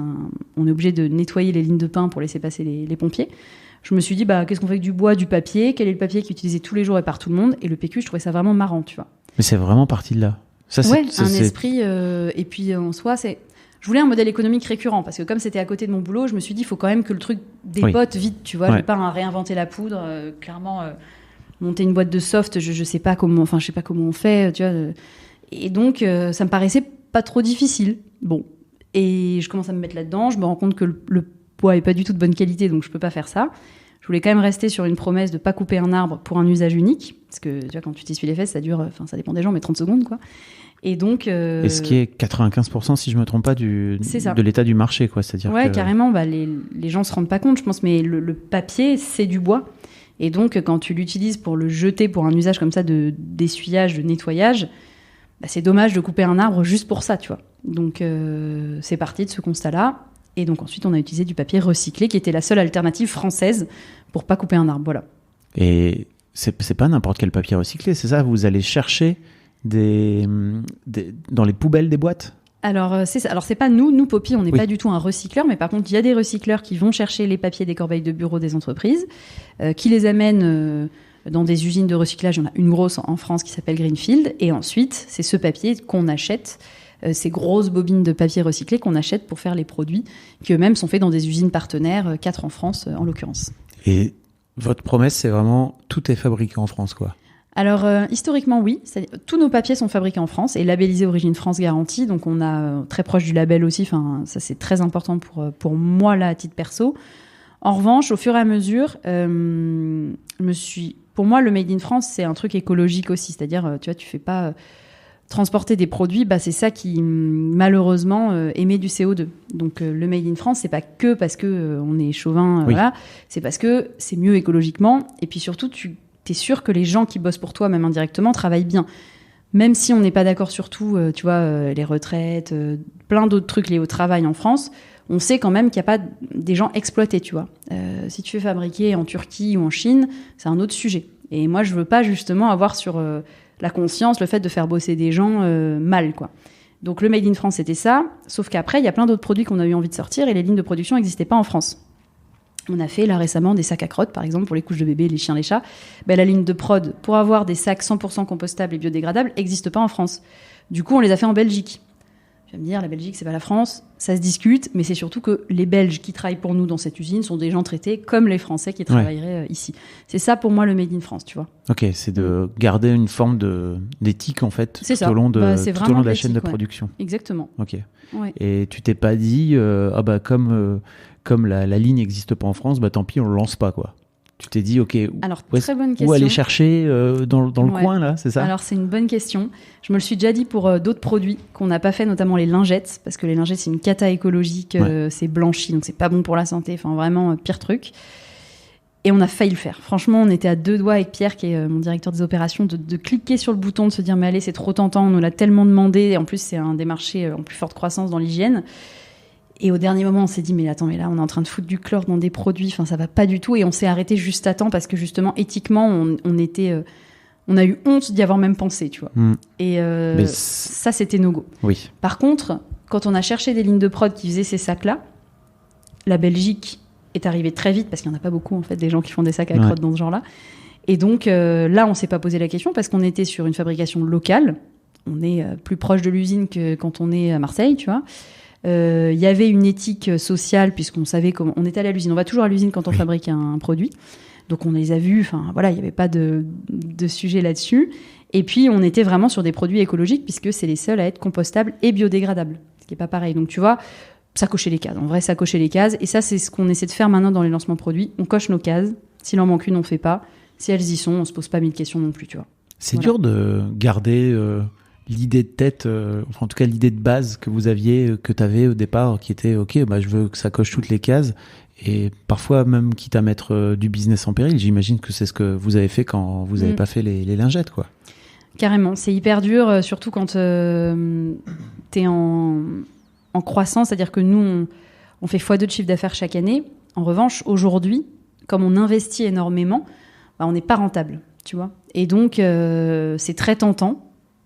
on est obligé de nettoyer les lignes de pin pour laisser passer les pompiers. Je me suis dit qu'est-ce qu'on fait avec du bois, du papier, quel est le papier qui est utilisé tous les jours et par tout le monde, et le PQ, je trouvais ça vraiment marrant, tu vois. Mais c'est vraiment parti de là. Ça, esprit et puis en soi je voulais un modèle économique récurrent, parce que comme c'était à côté de mon boulot, je me suis dit, il faut quand même que le truc dépote vite, tu vois. Ouais. Je ne vais pas réinventer la poudre. Clairement, monter une boîte de soft, je sais pas comment on fait, tu vois. Et donc, ça me paraissait pas trop difficile. Bon. Et je commence à me mettre là-dedans. Je me rends compte que le bois est pas du tout de bonne qualité, donc je peux pas faire ça. Je voulais quand même rester sur une promesse de pas couper un arbre pour un usage unique. Parce que, tu vois, quand tu t'essuies les fesses, ça dure, ça dépend des gens, mais 30 secondes, quoi. Et donc, et ce qui est 95%, si je me trompe pas, de l'état du marché, quoi. C'est-à-dire carrément. Les gens se rendent pas compte, je pense, mais le papier, c'est du bois. Et donc, quand tu l'utilises pour le jeter pour un usage comme ça d'essuyage, de nettoyage, c'est dommage de couper un arbre juste pour ça, tu vois. Donc, c'est parti de ce constat-là. Et donc, ensuite, on a utilisé du papier recyclé, qui était la seule alternative française pour pas couper un arbre. Voilà. Et c'est pas n'importe quel papier recyclé, c'est ça ? Vous allez chercher dans les poubelles des boîtes ? Alors, c'est ça. Alors, c'est pas nous Poppy, on n'est pas du tout un recycleur, mais par contre, il y a des recycleurs qui vont chercher les papiers des corbeilles de bureau des entreprises, qui les amènent dans des usines de recyclage. Il y en a une grosse en France qui s'appelle Greenfield. Et ensuite, c'est ce papier qu'on achète, ces grosses bobines de papier recyclé qu'on achète pour faire les produits qui eux-mêmes sont faits dans des usines partenaires, 4 en France en l'occurrence. Et votre promesse, c'est vraiment tout est fabriqué en France, quoi. Alors, historiquement, oui. Tous nos papiers sont fabriqués en France et labellisés Origine France Garantie. Donc, on a très proche du label aussi. Enfin, ça, c'est très important pour moi, là, à titre perso. En revanche, au fur et à mesure, pour moi, le Made in France, c'est un truc écologique aussi. C'est-à-dire, tu vois, tu fais pas transporter des produits. Bah, c'est ça qui, malheureusement, émet du CO2. Donc, le Made in France, c'est pas que parce que on est chauvin, oui. voilà. C'est parce que c'est mieux écologiquement. Et puis surtout, t'es sûr que les gens qui bossent pour toi, même indirectement, travaillent bien. Même si on n'est pas d'accord sur tout, tu vois, les retraites, plein d'autres trucs liés au travail en France, on sait quand même qu'il n'y a pas des gens exploités, tu vois. Si tu es fabriqué en Turquie ou en Chine, c'est un autre sujet. Et moi, je veux pas justement avoir sur la conscience le fait de faire bosser des gens mal, quoi. Donc le Made in France, c'était ça. Sauf qu'après, il y a plein d'autres produits qu'on a eu envie de sortir et les lignes de production n'existaient pas en France. On a fait là récemment des sacs à crottes, par exemple, pour les couches de bébés, les chiens, les chats. Ben, la ligne de prod, pour avoir des sacs 100% compostables et biodégradables, n'existe pas en France. Du coup, on les a fait en Belgique. Je vais me dire, la Belgique, c'est pas la France. Ça se discute, mais c'est surtout que les Belges qui travaillent pour nous dans cette usine sont des gens traités comme les Français qui travailleraient ici. C'est ça, pour moi, le Made in France, tu vois. Ok, c'est de garder une forme d'éthique, en fait, tout au long de la chaîne de production. Exactement. Ok. Ouais. Et tu t'es pas dit, comme la ligne n'existe pas en France, bah tant pis, on le lance pas, quoi. Tu t'es dit, ok, alors, très bonne question. Où aller chercher dans le coin, là, c'est ça? Alors, c'est une bonne question. Je me le suis déjà dit pour d'autres produits qu'on n'a pas fait, notamment les lingettes, parce que les lingettes, c'est une cata écologique, c'est blanchi, donc c'est pas bon pour la santé, enfin vraiment, pire truc. Et on a failli le faire. Franchement, on était à 2 doigts avec Pierre, qui est mon directeur des opérations, de cliquer sur le bouton, de se dire, mais allez, c'est trop tentant, on nous l'a tellement demandé, et en plus, c'est un des marchés en plus forte croissance dans l'hygiène. Et au dernier moment, on s'est dit, mais attends, mais là, on est en train de foutre du chlore dans des produits, enfin, ça va pas du tout. Et on s'est arrêté juste à temps parce que justement, éthiquement, on a eu honte d'y avoir même pensé, tu vois. Et ça, c'était no go. Oui. Par contre, quand on a cherché des lignes de prod qui faisaient ces sacs-là, la Belgique est arrivée très vite parce qu'il n'y en a pas beaucoup, en fait, des gens qui font des sacs à crottes dans ce genre-là. Et donc, là, on s'est pas posé la question parce qu'on était sur une fabrication locale. On est plus proche de l'usine que quand on est à Marseille, tu vois. Il y avait une éthique sociale puisqu'on savait comment on était allé à l'usine. On va toujours à l'usine quand on fabrique un produit. Donc on les a vus, enfin voilà, il n'y avait pas de sujet là-dessus. Et puis on était vraiment sur des produits écologiques puisque c'est les seuls à être compostables et biodégradables, ce qui n'est pas pareil. Donc tu vois, ça cochait les cases. En vrai, ça cochait les cases. Et ça, c'est ce qu'on essaie de faire maintenant dans les lancements produits. On coche nos cases. S'il en manque une, on ne fait pas. Si elles y sont, on ne se pose pas 1000 questions non plus, tu vois. C'est dur de garder l'idée de tête, enfin en tout cas l'idée de base que vous aviez, que tu avais au départ, qui était ok, bah je veux que ça coche toutes les cases, et parfois même quitte à mettre du business en péril. J'imagine que c'est ce que vous avez fait quand vous n'avez pas fait les lingettes, quoi. Carrément, c'est hyper dur, surtout quand t'es en croissance, c'est-à-dire que nous on fait x2 de chiffre d'affaires chaque année. En revanche, aujourd'hui, comme on investit énormément, bah, on n'est pas rentable, tu vois. Et donc c'est très tentant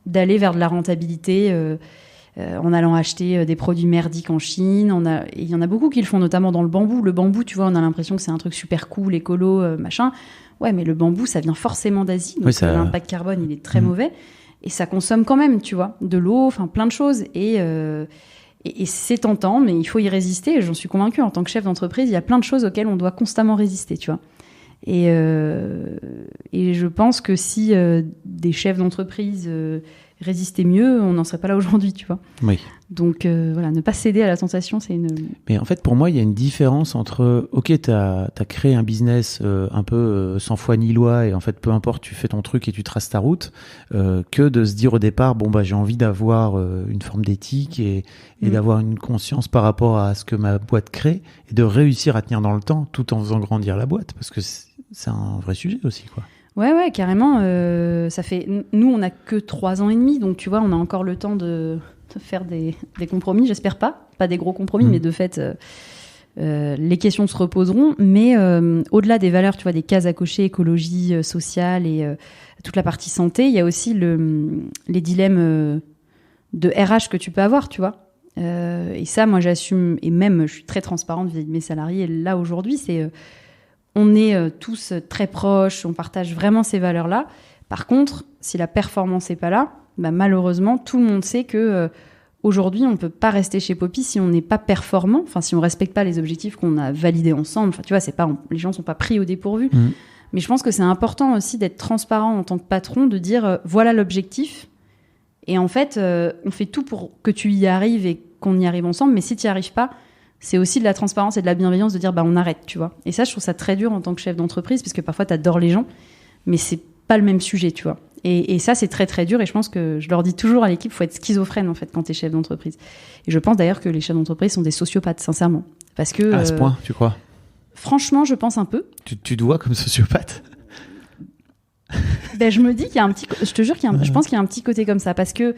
d'aller vers de la rentabilité en allant acheter des produits merdiques en Chine. Il y en a beaucoup qui le font, notamment dans le bambou. Le bambou, tu vois, on a l'impression que c'est un truc super cool, écolo, machin. Ouais, mais le bambou, ça vient forcément d'Asie. Donc l'impact carbone, il est très mauvais. Et ça consomme quand même, tu vois, de l'eau, enfin plein de choses. Et c'est tentant, mais il faut y résister. J'en suis convaincue. En tant que chef d'entreprise, il y a plein de choses auxquelles on doit constamment résister, tu vois. Et je pense que si des chefs d'entreprise résistaient mieux, on n'en serait pas là aujourd'hui, tu vois. Oui. Donc voilà, ne pas céder à la tentation, c'est une... Mais en fait, pour moi, il y a une différence entre, ok, t'as créé un business un peu sans foi ni loi, et en fait, peu importe, tu fais ton truc et tu traces ta route, que de se dire au départ, bon, bah, j'ai envie d'avoir une forme d'éthique et d'avoir une conscience par rapport à ce que ma boîte crée, et de réussir à tenir dans le temps tout en faisant grandir la boîte, parce que c'est un vrai sujet aussi, quoi. Ouais, carrément. Ça fait... Nous, on n'a que 3 ans et demi, donc tu vois, on a encore le temps de faire des compromis, j'espère pas. Pas des gros compromis, mais de fait, les questions se reposeront. Mais au-delà des valeurs, tu vois, des cases à cocher, écologie, sociale et toute la partie santé, il y a aussi les dilemmes de RH que tu peux avoir, tu vois. Et ça, moi, j'assume, et même, je suis très transparente vis-à-vis de mes salariés. Là, aujourd'hui, c'est... on est tous très proches, on partage vraiment ces valeurs-là. Par contre, si la performance n'est pas là, bah, malheureusement, tout le monde sait que aujourd'hui, on ne peut pas rester chez Poppy si on n'est pas performant, enfin, si on ne respecte pas les objectifs qu'on a validés ensemble. Enfin, tu vois, les gens ne sont pas pris au dépourvu. Mais je pense que c'est important aussi d'être transparent en tant que patron, de dire voilà l'objectif. Et en fait, on fait tout pour que tu y arrives et qu'on y arrive ensemble. Mais si tu n'y arrives pas, c'est aussi de la transparence et de la bienveillance de dire bah, on arrête, tu vois. Et ça, je trouve ça très dur en tant que chef d'entreprise, parce que parfois, tu adores les gens, mais c'est pas le même sujet, tu vois. Et ça, c'est très, très dur. Et je pense que je leur dis toujours à l'équipe, il faut être schizophrène, en fait, quand tu es chef d'entreprise. Et je pense d'ailleurs que les chefs d'entreprise sont des sociopathes, sincèrement. Parce que, à ce point, tu crois? Franchement, je pense un peu. Tu te vois comme sociopathe? Ben, je me dis qu'il y a un petit... Je te jure je pense qu'il y a un petit côté comme ça. Parce que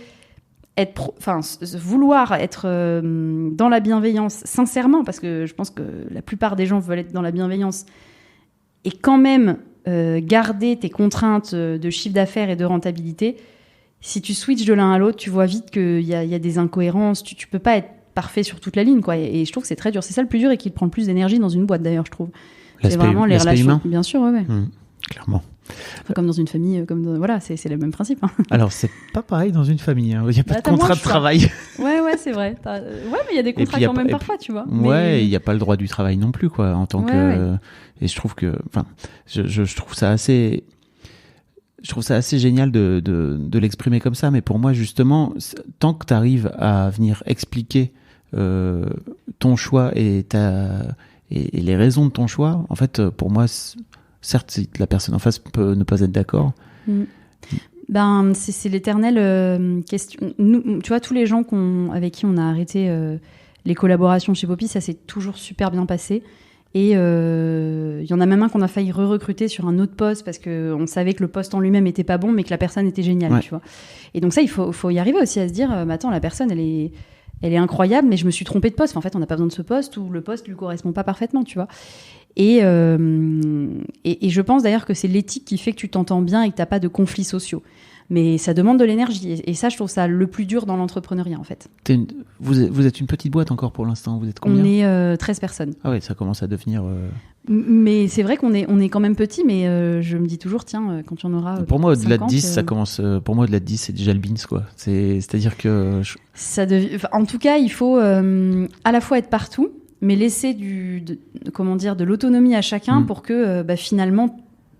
vouloir être dans la bienveillance, sincèrement, parce que je pense que la plupart des gens veulent être dans la bienveillance, et quand même garder tes contraintes de chiffre d'affaires et de rentabilité, si tu switches de l'un à l'autre, tu vois vite qu'il y a des incohérences, tu peux pas être parfait sur toute la ligne, quoi. Et je trouve que c'est très dur. C'est ça le plus dur et qui prend le plus d'énergie dans une boîte, d'ailleurs, je trouve. C'est vraiment les relations humain. Bien sûr, ouais. Clairement. Enfin, comme dans une famille, voilà, c'est le même principe. Hein. Alors, c'est pas pareil dans une famille. Hein. Il n'y a pas de contrat de travail. Ouais, c'est vrai. Ouais, mais il y a des contrats quand même parfois, tu vois. Ouais, il n'y a pas le droit du travail non plus, quoi, en tant que. Ouais. Et je trouve que, enfin, je trouve ça assez. Je trouve ça assez génial de l'exprimer comme ça, mais pour moi, justement, tant que tu arrives à venir expliquer ton choix et les raisons de ton choix, en fait, pour moi, certes, la personne en face peut ne pas être d'accord. Ben, c'est l'éternelle question. Nous, tu vois, tous les gens avec qui on a arrêté les collaborations chez Poppy, ça s'est toujours super bien passé. Et il y en a même un qu'on a failli re-recruter sur un autre poste parce qu'on savait que le poste en lui-même était pas bon, mais que la personne était géniale, tu vois. Et donc ça, il faut y arriver aussi à se dire, attends, la personne, elle est incroyable, mais je me suis trompée de poste. En fait, on n'a pas besoin de ce poste ou le poste lui correspond pas parfaitement, tu vois. Et je pense d'ailleurs que c'est l'éthique qui fait que tu t'entends bien et que t'as pas de conflits sociaux. Mais ça demande de l'énergie. Et ça, je trouve ça le plus dur dans l'entrepreneuriat, en fait. Vous êtes une petite boîte encore pour l'instant. Vous êtes combien ? On est 13 personnes. Ah ouais, ça commence à devenir... Mais c'est vrai qu'on est quand même petit, mais je me dis toujours, tiens, quand tu en auras pour moi, au-delà 50, de 10, ça commence... Pour moi, au-delà de 10, c'est déjà le beans, quoi. C'est-à-dire que... En tout cas, il faut à la fois être partout, mais laisser de l'autonomie à chacun pour que finalement...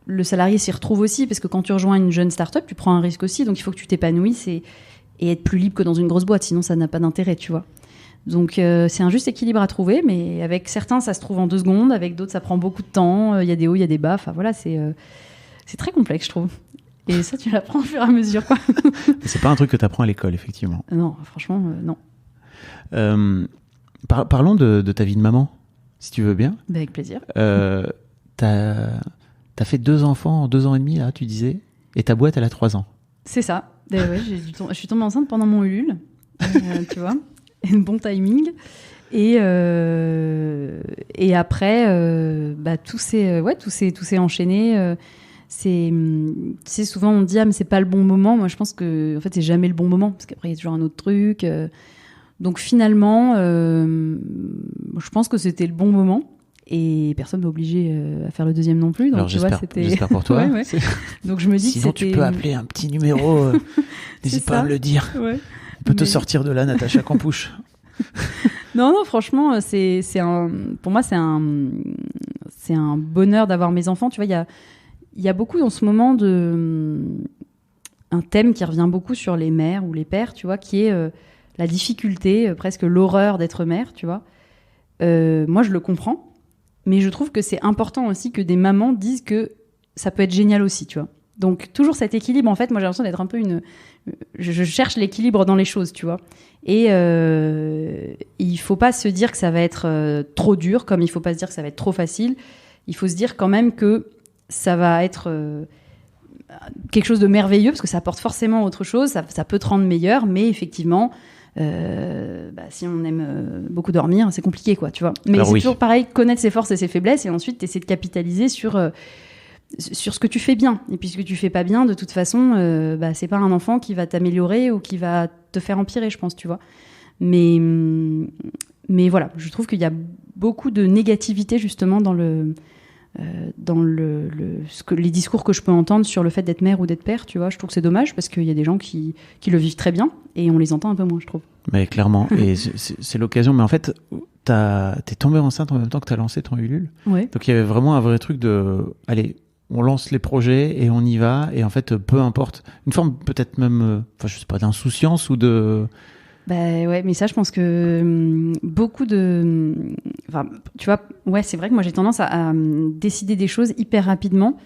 le salarié s'y retrouve aussi, parce que quand tu rejoins une jeune start-up, tu prends un risque aussi, donc il faut que tu t'épanouisses et être plus libre que dans une grosse boîte, sinon ça n'a pas d'intérêt, tu vois. Donc c'est un juste équilibre à trouver, mais avec certains ça se trouve en 2 secondes, avec d'autres ça prend beaucoup de temps, il y a des hauts, il y a des bas, enfin voilà, c'est très complexe, je trouve. Et ça, tu l'apprends au fur et à mesure, quoi. C'est pas un truc que tu apprends à l'école, effectivement. Non, franchement, non. Parlons de ta vie de maman, si tu veux bien. Avec plaisir. T'as fait 2 enfants en 2 ans et demi, là, tu disais, et ta boîte, elle a 3 ans. C'est ça. Ouais, je suis tombée enceinte pendant mon Ulule, tu vois, bon timing. Et après, tout s'est enchaîné. C'est souvent on dit mais c'est pas le bon moment. Moi, je pense que en fait, c'est jamais le bon moment parce qu'après il y a toujours un autre truc. Donc finalement, je pense que c'était le bon moment. Et personne m'a obligé à faire le deuxième non plus. Donc, alors j'espère pour toi. Ouais. Donc je me dis sinon que c'était... tu peux appeler un petit numéro, n'hésite pas à me le dire. Ouais. On peut te sortir de là, Natacha Campouche. Non, franchement, pour moi, c'est un bonheur d'avoir mes enfants. Tu vois, il y a beaucoup en ce moment un thème qui revient beaucoup sur les mères ou les pères, tu vois, qui est la difficulté, presque l'horreur d'être mère, tu vois. Moi, je le comprends. Mais je trouve que c'est important aussi que des mamans disent que ça peut être génial aussi, tu vois. Donc, toujours cet équilibre, en fait, moi, j'ai l'impression d'être un peu je cherche l'équilibre dans les choses, tu vois. Et il faut pas se dire que ça va être trop dur, comme il faut pas se dire que ça va être trop facile. Il faut se dire quand même que ça va être quelque chose de merveilleux, parce que ça apporte forcément autre chose, ça peut te rendre meilleur, mais effectivement... si on aime beaucoup dormir, c'est compliqué, quoi, tu vois. Mais alors c'est toujours pareil, connaître ses forces et ses faiblesses, et ensuite essayer de capitaliser sur ce que tu fais bien. Et puis ce que tu fais pas bien, de toute façon, c'est pas un enfant qui va t'améliorer ou qui va te faire empirer, je pense, tu vois. Mais voilà, je trouve qu'il y a beaucoup de négativité justement dans dans les discours que je peux entendre sur le fait d'être mère ou d'être père, tu vois. Je trouve que c'est dommage parce qu'il y a des gens qui le vivent très bien et on les entend un peu moins, je trouve. Mais clairement, et c'est l'occasion. Mais en fait, t'es tombée enceinte en même temps que t'as lancé ton Ulule. Ouais. Donc il y avait vraiment un vrai truc de, allez, on lance les projets et on y va. Et en fait, peu importe, une forme peut-être même, je sais pas, d'insouciance ou de... Bah ouais, mais ça, je pense que beaucoup de... Enfin, tu vois, ouais, c'est vrai que moi, j'ai tendance à décider des choses hyper rapidement.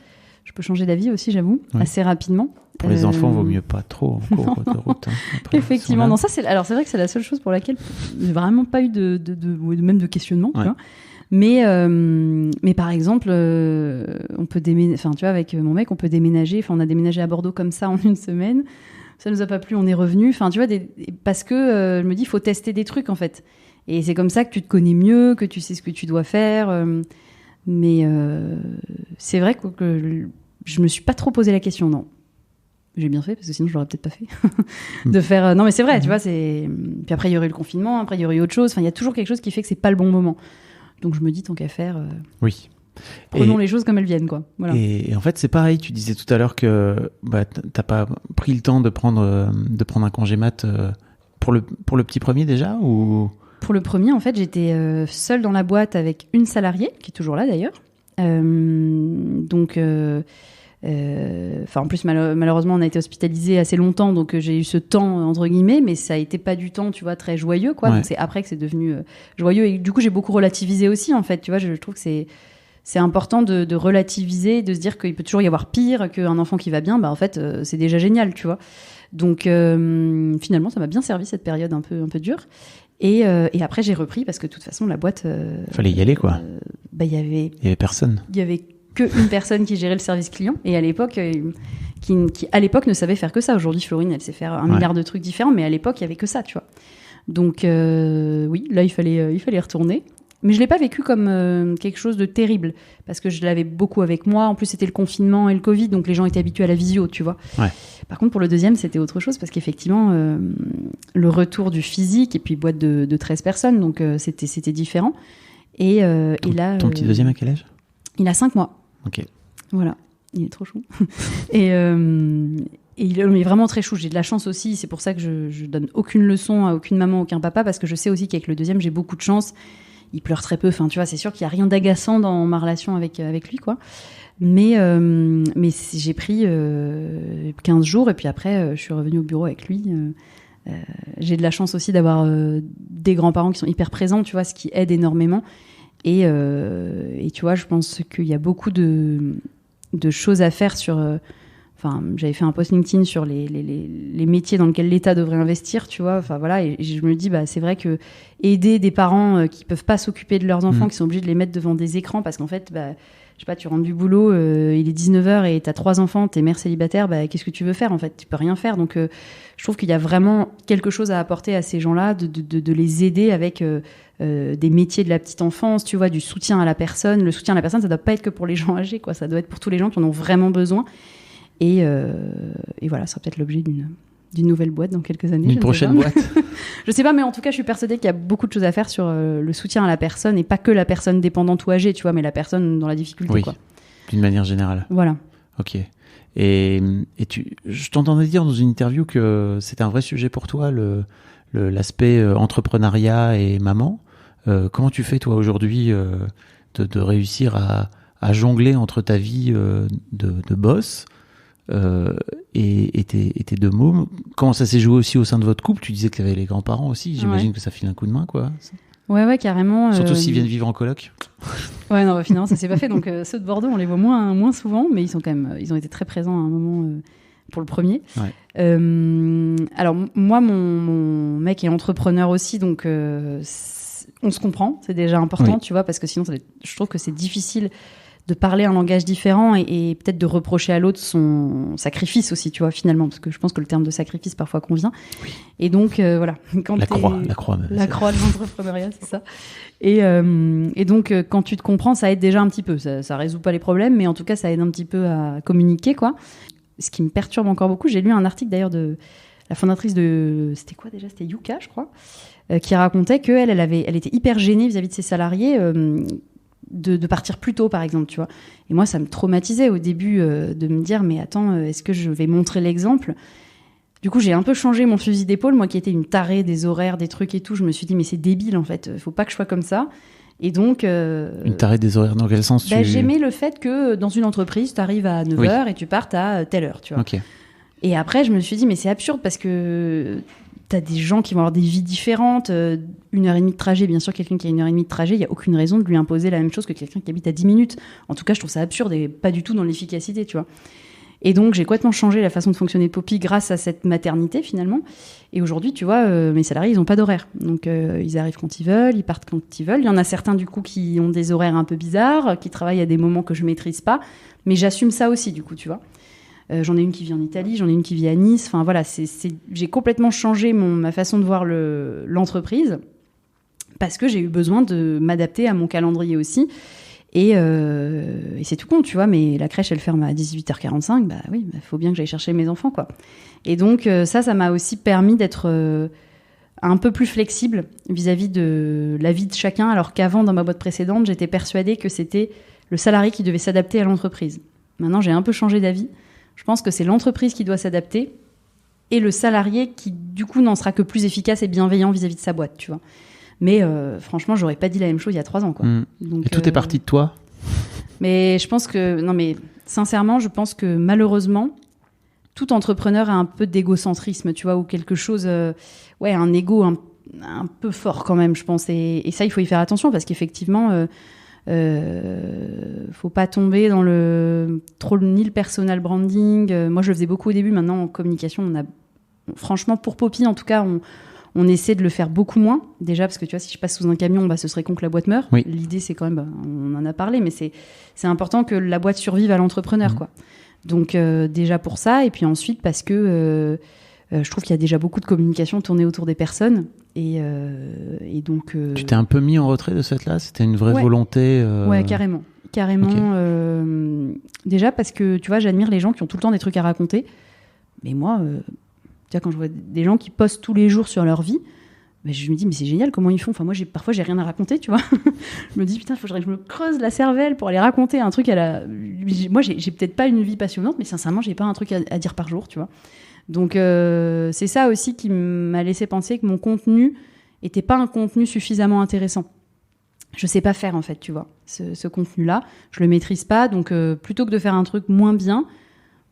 Je peux changer d'avis aussi, j'avoue, assez rapidement. Pour les enfants, vaut mieux pas trop en cours de route. Après, effectivement. Non, ça, alors c'est vrai que c'est la seule chose pour laquelle j'ai vraiment pas eu même de questionnement, tu vois. Mais par exemple, on peut déménager, enfin, tu vois, avec mon mec, on peut déménager. Enfin, on a déménagé à Bordeaux comme ça en une semaine. Ça nous a pas plu, on est revenu. Enfin, tu vois, parce que je me dis, il faut tester des trucs, en fait. Et c'est comme ça que tu te connais mieux, que tu sais ce que tu dois faire. Mais c'est vrai que je me suis pas trop posé la question, non. J'ai bien fait, parce que sinon, je l'aurais peut-être pas fait. De faire... Non, mais c'est vrai, tu vois. Puis après, il y aurait eu le confinement, après, il y aurait eu autre chose. Enfin, il y a toujours quelque chose qui fait que c'est pas le bon moment. Donc, je me dis, tant qu'à faire... Oui. Prenons les choses comme elles viennent, quoi. Voilà. Et en fait, c'est pareil. Tu disais tout à l'heure que t'as pas pris le temps de prendre un congé mat pour le petit premier déjà ou... Pour le premier, en fait, j'étais seule dans la boîte avec une salariée, qui est toujours là d'ailleurs. Donc, en plus, malheureusement, on a été hospitalisés assez longtemps, donc j'ai eu ce temps, entre guillemets, mais ça a été pas du temps, tu vois, très joyeux, quoi. Ouais. Donc c'est après que c'est devenu joyeux. Et du coup, j'ai beaucoup relativisé aussi, en fait. Tu vois, je trouve que c'est important de relativiser, de se dire qu'il peut toujours y avoir pire qu'un enfant qui va bien. Bah, en fait, c'est déjà génial, tu vois. Donc, finalement, ça m'a bien servi cette période un peu dure. Et après, j'ai repris parce que de toute façon, la boîte. Fallait y aller, quoi. Il y avait personne. Il y avait qu'une personne qui gérait le service client. Et à l'époque, qui à l'époque ne savait faire que ça. Aujourd'hui, Florine, elle sait faire un milliard de trucs différents, mais à l'époque, il y avait que ça, tu vois. Donc, oui, là, il fallait retourner. Mais je l'ai pas vécu comme quelque chose de terrible parce que je l'avais beaucoup avec moi. En plus, c'était le confinement et le Covid, donc les gens étaient habitués à la visio, tu vois. Ouais. Par contre, pour le deuxième, c'était autre chose parce qu'effectivement, le retour du physique et puis boîte de 13 personnes, donc c'était différent. Et là, ton petit deuxième à quel âge ? Il a 5 mois. Ok. Voilà, il est trop chou. Et il est vraiment très chou. J'ai de la chance aussi. C'est pour ça que je donne aucune leçon à aucune maman, aucun papa, parce que je sais aussi qu'avec le deuxième, j'ai beaucoup de chance. Il pleure très peu. Enfin, tu vois, c'est sûr qu'il y a rien d'agaçant dans ma relation avec lui, quoi. Mais j'ai pris 15 jours et puis après, je suis revenue au bureau avec lui. J'ai de la chance aussi d'avoir des grands-parents qui sont hyper présents, tu vois, ce qui aide énormément. Et tu vois, je pense qu'il y a beaucoup de choses à faire sur... j'avais fait un post LinkedIn sur les métiers dans lesquels l'État devrait investir, tu vois. Enfin, voilà, et je me dis, c'est vrai que aider des parents qui peuvent pas s'occuper de leurs enfants, qui sont obligés de les mettre devant des écrans, parce qu'en fait, je sais pas, tu rentres du boulot, il est 19h et t'as 3 enfants, t'es mère célibataire, qu'est-ce que tu veux faire, en fait? Tu peux rien faire. Donc, je trouve qu'il y a vraiment quelque chose à apporter à ces gens-là, de les aider avec des métiers de la petite enfance, tu vois, du soutien à la personne. Le soutien à la personne, ça doit pas être que pour les gens âgés, quoi. Ça doit être pour tous les gens qui en ont vraiment besoin. Et voilà, ça sera peut-être l'objet d'une nouvelle boîte dans quelques années. Une prochaine boîte. Je sais pas, mais en tout cas, je suis persuadée qu'il y a beaucoup de choses à faire sur le soutien à la personne, et pas que la personne dépendante ou âgée, tu vois, mais la personne dans la difficulté, oui, quoi. D'une manière générale. Voilà. Ok. Et je t'entendais dire dans une interview que c'était un vrai sujet pour toi, l'aspect entrepreneuriat et maman. Comment tu fais, toi, aujourd'hui, de réussir à jongler entre ta vie de boss et tes deux mômes? Comment ça s'est joué aussi au sein de votre couple? Tu disais que tu avais les grands-parents aussi. J'imagine que ça file un coup de main, quoi. Ouais, carrément. Surtout s'ils viennent vivre en coloc. Ouais, non, finalement, ça s'est pas fait. Donc, ceux de Bordeaux, on les voit moins souvent, mais ils ont été très présents à un moment pour le premier. Ouais. Alors, moi, mon mec est entrepreneur aussi, donc on se comprend. C'est déjà important, tu vois, parce que sinon, je trouve que c'est difficile de parler un langage différent et peut-être de reprocher à l'autre son sacrifice aussi, tu vois, finalement, parce que je pense que le terme de sacrifice parfois convient. Oui. Et donc, voilà. Quand la croix même. La croix de l'entrepreneuriat, c'est ça. Et donc, quand tu te comprends, ça aide déjà un petit peu. Ça résout pas les problèmes, mais en tout cas, ça aide un petit peu à communiquer, quoi. Ce qui me perturbe encore beaucoup, j'ai lu un article d'ailleurs de la fondatrice c'était quoi déjà? C'était Yuka, je crois, qui racontait qu'elle était hyper gênée vis-à-vis de ses salariés, de partir plus tôt, par exemple, tu vois. Et moi, ça me traumatisait au début de me dire, mais attends, est-ce que je vais montrer l'exemple ? Du coup, j'ai un peu changé mon fusil d'épaule, moi qui étais une tarée des horaires, des trucs et tout. Je me suis dit, mais c'est débile, en fait. Faut pas que je sois comme ça. Et donc... Une tarée des horaires, dans quel sens J'aimais le fait que dans une entreprise, tu arrives à 9h et tu partes à telle heure, tu vois. Okay. Et après, je me suis dit, mais c'est absurde parce que t'as des gens qui vont avoir des vies différentes. 1h30 de trajet, bien sûr, quelqu'un qui a 1h30 de trajet, il n'y a aucune raison de lui imposer la même chose que quelqu'un qui habite à 10 minutes. En tout cas, je trouve ça absurde et pas du tout dans l'efficacité, tu vois. Et donc, j'ai complètement changé la façon de fonctionner de Poppy grâce à cette maternité, finalement. Et aujourd'hui, tu vois, mes salariés, ils n'ont pas d'horaire. Donc, ils arrivent quand ils veulent, ils partent quand ils veulent. Il y en a certains, du coup, qui ont des horaires un peu bizarres, qui travaillent à des moments que je maîtrise pas. Mais j'assume ça aussi, du coup, tu vois. J'en ai une qui vit en Italie, j'en ai une qui vit à Nice. Enfin, voilà, j'ai complètement changé ma façon de voir l'entreprise parce que j'ai eu besoin de m'adapter à mon calendrier aussi. Et c'est tout con, tu vois, mais la crèche, elle ferme à 18h45. Bah oui, faut bien que j'aille chercher mes enfants, quoi. Et donc, ça m'a aussi permis d'être un peu plus flexible vis-à-vis de la vie de chacun, alors qu'avant, dans ma boîte précédente, j'étais persuadée que c'était le salarié qui devait s'adapter à l'entreprise. Maintenant, j'ai un peu changé d'avis. Je pense que c'est l'entreprise qui doit s'adapter et le salarié qui, du coup, n'en sera que plus efficace et bienveillant vis-à-vis de sa boîte, tu vois. Mais franchement, j'aurais pas dit la même chose il y a 3 ans, quoi. Donc, et tout est parti de toi ? Mais je pense que... Non, mais sincèrement, je pense que malheureusement, tout entrepreneur a un peu d'égocentrisme, tu vois, ou quelque chose... un ego un peu fort quand même, je pense. Et ça, il faut y faire attention parce qu'effectivement... faut pas tomber dans ni le personal branding. Moi, je le faisais beaucoup au début. Maintenant, en communication, franchement, pour Poppy, en tout cas, on essaie de le faire beaucoup moins. Déjà, parce que tu vois, si je passe sous un camion, ce serait con que la boîte meure. Oui. L'idée, c'est quand même, on en a parlé, mais c'est important que la boîte survive à l'entrepreneur, quoi. Donc, déjà pour ça. Et puis ensuite, parce que je trouve qu'il y a déjà beaucoup de communication tournée autour des personnes. Et donc... Tu t'es un peu mis en retrait de cette là ? C'était une vraie volonté Ouais, carrément. Okay. Déjà parce que, tu vois, j'admire les gens qui ont tout le temps des trucs à raconter. Mais moi, tu vois, quand je vois des gens qui postent tous les jours sur leur vie, je me dis, mais c'est génial, comment ils font ? Enfin, moi, parfois, j'ai rien à raconter, tu vois. Je me dis, putain, il faudrait que je me creuse la cervelle pour aller raconter un truc Moi, j'ai peut-être pas une vie passionnante, mais sincèrement, j'ai pas un truc à dire par jour, tu vois. Donc, c'est ça aussi qui m'a laissé penser que mon contenu était pas un contenu suffisamment intéressant. Je sais pas faire, en fait, tu vois, ce contenu-là. Je le maîtrise pas, donc plutôt que de faire un truc moins bien,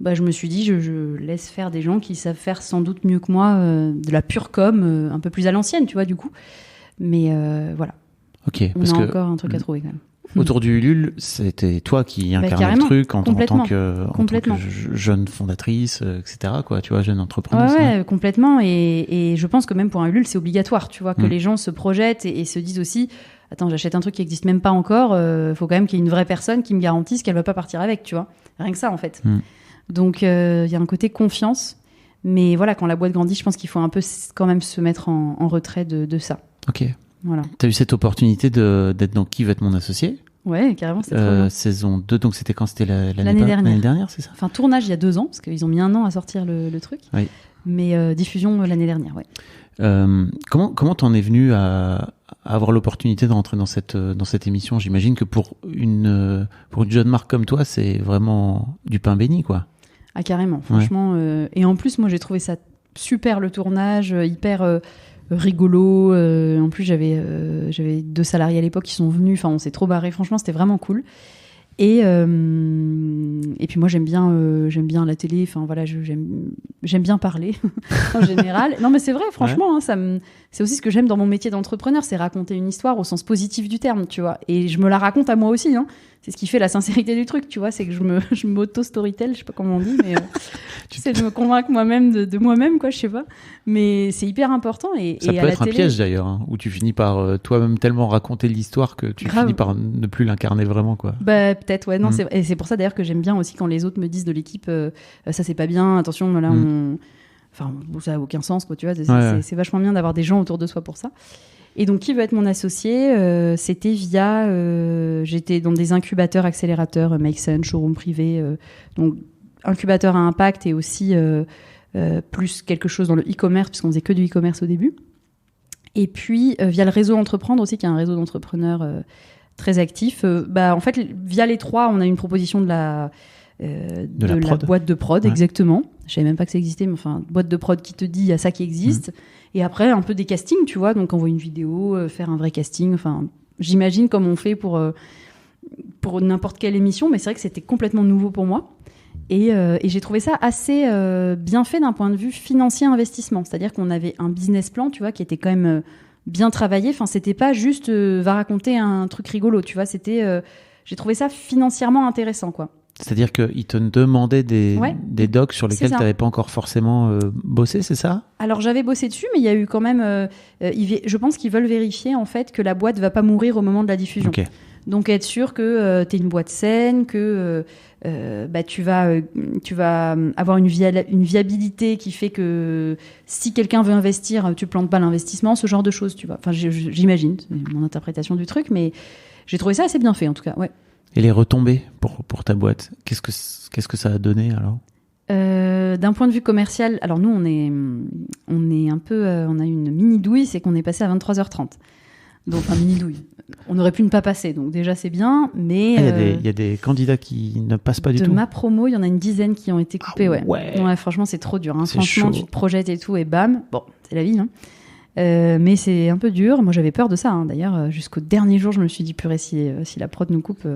je me suis dit, je laisse faire des gens qui savent faire sans doute mieux que moi de la pure com, un peu plus à l'ancienne, tu vois, du coup. Mais voilà. Ok. On a encore un truc à trouver, quand même. Autour du Ulule, c'était toi qui incarnais le truc en tant que jeune fondatrice, etc., quoi, tu vois, jeune entrepreneuse. Ouais, complètement. Et je pense que même pour un Ulule, c'est obligatoire, tu vois, que les gens se projettent et se disent aussi, attends, j'achète un truc qui n'existe même pas encore, faut quand même qu'il y ait une vraie personne qui me garantisse qu'elle va pas partir avec, tu vois. Rien que ça, en fait. Donc, il y a un côté confiance. Mais voilà, quand la boîte grandit, je pense qu'il faut un peu quand même se mettre en retrait de ça. Ok. Voilà. T'as eu cette opportunité d'être dans Qui veut être mon associé ? Ouais, carrément, c'était trop bien. Saison 2, donc c'était quand ? C'était l'année dernière. L'année dernière, c'est ça ? Enfin, tournage il y a 2 ans, parce qu'ils ont mis 1 an à sortir le truc. Oui. Mais diffusion l'année dernière, ouais. Comment t'en es venu à avoir l'opportunité de rentrer dans cette émission ? J'imagine que pour une jeune marque comme toi, c'est vraiment du pain béni, quoi. Ah, carrément, franchement. Et en plus, moi, j'ai trouvé ça super, le tournage, hyper... rigolo. En plus, j'avais 2 salariés à l'époque qui sont venus. Enfin, on s'est trop barré. Franchement, c'était vraiment cool. Et puis moi, j'aime bien la télé. Enfin voilà, j'aime bien parler en général. Non, mais c'est vrai, franchement, c'est aussi ce que j'aime dans mon métier d'entrepreneur, c'est raconter une histoire au sens positif du terme, tu vois. Et je me la raconte à moi aussi, hein. C'est ce qui fait la sincérité du truc, tu vois. C'est que je m'auto-storytell, je sais pas comment on dit, mais c'est de me convaincre moi-même de moi-même, quoi, je sais pas. Mais c'est hyper important. Ça peut être un piège d'ailleurs, hein, où tu finis par toi-même tellement raconter l'histoire que tu finis par ne plus l'incarner vraiment, quoi. Peut-être, ouais. Non, et c'est pour ça d'ailleurs que j'aime bien aussi quand les autres me disent de l'équipe, ça c'est pas bien, attention, là Enfin, ça a aucun sens, quoi, tu vois. C'est vachement bien d'avoir des gens autour de soi pour ça. Et donc, Qui veut être mon associé ? C'était via... j'étais dans des incubateurs, accélérateurs, Make Sense, showroom privé. Donc, incubateur à impact et aussi plus quelque chose dans le e-commerce, puisqu'on faisait que du e-commerce au début. Et puis, via le réseau Entreprendre aussi, qui est un réseau d'entrepreneurs très actif. En fait, via les 3, on a une proposition de la boîte de prod, exactement. Je savais même pas que ça existait, mais enfin, boîte de prod qui te dit il y a ça qui existe. Et après, un peu des castings, tu vois, donc envoyer une vidéo, faire un vrai casting. Enfin, j'imagine comme on fait pour n'importe quelle émission, mais c'est vrai que c'était complètement nouveau pour moi. Et j'ai trouvé ça assez bien fait d'un point de vue financier investissement. C'est-à-dire qu'on avait un business plan, tu vois, qui était quand même bien travaillé. Enfin, c'était pas juste va raconter un truc rigolo, tu vois. C'était, j'ai trouvé ça financièrement intéressant, quoi. C'est-à-dire qu'ils te demandaient des docs sur lesquels tu n'avais pas encore forcément bossé, c'est ça ? Alors, j'avais bossé dessus, mais il y a eu quand même... je pense qu'ils veulent vérifier, en fait, que la boîte ne va pas mourir au moment de la diffusion. Okay. Donc, être sûr que tu es une boîte saine, que tu vas avoir une viabilité qui fait que si quelqu'un veut investir, tu ne plantes pas l'investissement, ce genre de choses, tu vois. Enfin, j'imagine, c'est mon interprétation du truc, mais j'ai trouvé ça assez bien fait, en tout cas, ouais. Et les retombées pour ta boîte, qu'est-ce que ça a donné alors ? D'un point de vue commercial, alors nous on est un peu, on a une mini douille, c'est qu'on est passé à 23h30. Donc un mini douille. On aurait pu ne pas passer, donc déjà c'est bien, mais il y a des candidats qui ne passent pas du tout. De ma promo, il y en a une dizaine qui ont été coupés, ouais. Franchement c'est trop dur. Hein. Franchement, chaud. tu te projettes et tout et bam, bon c'est la vie. Hein. Mais c'est un peu dur. Moi, j'avais peur de ça. Hein. D'ailleurs, jusqu'au dernier jour, je me suis dit, purée, si la prod nous coupe,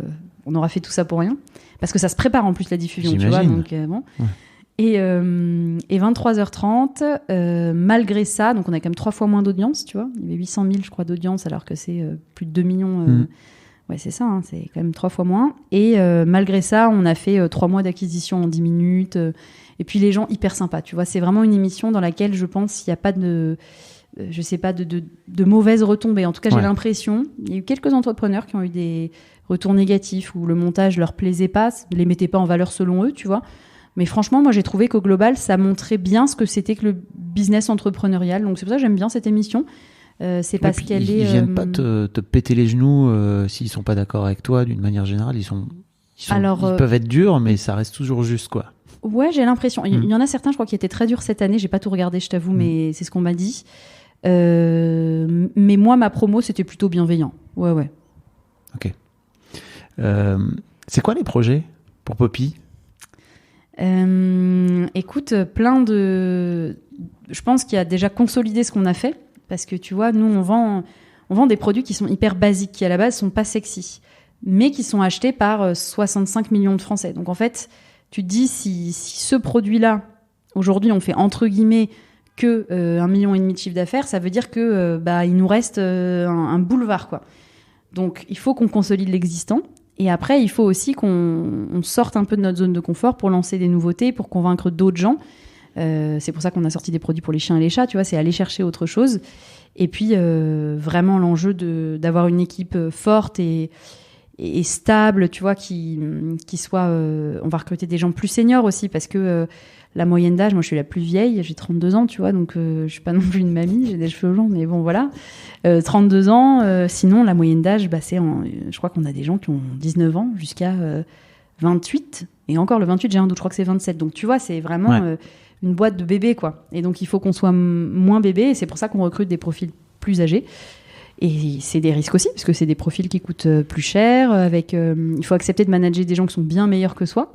on aura fait tout ça pour rien. Parce que ça se prépare en plus, la diffusion, tu vois. Donc, bon. Ouais. Et 23h30, malgré ça, donc on a quand même 3 fois moins d'audience, tu vois. Il y avait 800 000, je crois, d'audience, alors que c'est plus de 2 millions. Ouais, c'est ça, hein, c'est quand même 3 fois moins. Et malgré ça, on a fait 3 mois d'acquisition en 10 minutes. Et puis, les gens hyper sympas, tu vois. C'est vraiment une émission dans laquelle, je pense, il n'y a pas de... je sais pas, de mauvaises retombées. En tout cas, j'ai l'impression, il y a eu quelques entrepreneurs qui ont eu des retours négatifs où le montage leur plaisait pas, ne les mettait pas en valeur selon eux, tu vois. Mais franchement, moi, j'ai trouvé qu'au global, ça montrait bien ce que c'était que le business entrepreneurial. Donc, c'est pour ça que j'aime bien cette émission. C'est parce qu'elle est... Ils viennent pas te péter les genoux s'ils sont pas d'accord avec toi, d'une manière générale. Ils peuvent être durs, mais ça reste toujours juste, quoi. Ouais, j'ai l'impression. Il y en a certains, je crois, qui étaient très durs cette année. J'ai pas tout regardé, je t'avoue, mais c'est ce qu'on m'a dit. Mais moi, ma promo, c'était plutôt bienveillant. Ouais. Ok. C'est quoi les projets pour Poppy ? Écoute, je pense qu'il y a déjà consolidé ce qu'on a fait. Parce que tu vois, nous, on vend des produits qui sont hyper basiques, qui à la base sont pas sexy, mais qui sont achetés par 65 millions de Français. Donc en fait, tu te dis, si ce produit-là, aujourd'hui, on fait entre guillemets que 1,5 million de chiffre d'affaires, ça veut dire que il nous reste un boulevard, quoi. Donc il faut qu'on consolide l'existant. Et après, il faut aussi qu'on sorte un peu de notre zone de confort pour lancer des nouveautés, pour convaincre d'autres gens. C'est pour ça qu'on a sorti des produits pour les chiens et les chats, tu vois, c'est aller chercher autre chose. Et puis, vraiment, l'enjeu d'avoir une équipe forte et stable, tu vois, qui soit... on va recruter des gens plus seniors aussi, parce que la moyenne d'âge, moi, je suis la plus vieille, j'ai 32 ans, tu vois, donc je suis pas non plus une mamie, j'ai des cheveux longs, mais bon, voilà. 32 ans, sinon, la moyenne d'âge, je crois qu'on a des gens qui ont 19 ans jusqu'à 28. Et encore, le 28, j'ai un doute, je crois que c'est 27. Donc, tu vois, c'est vraiment... une boîte de bébés, quoi. Et donc, il faut qu'on soit moins bébé, et c'est pour ça qu'on recrute des profils plus âgés. Et c'est des risques aussi, parce que c'est des profils qui coûtent plus cher, il faut accepter de manager des gens qui sont bien meilleurs que soi.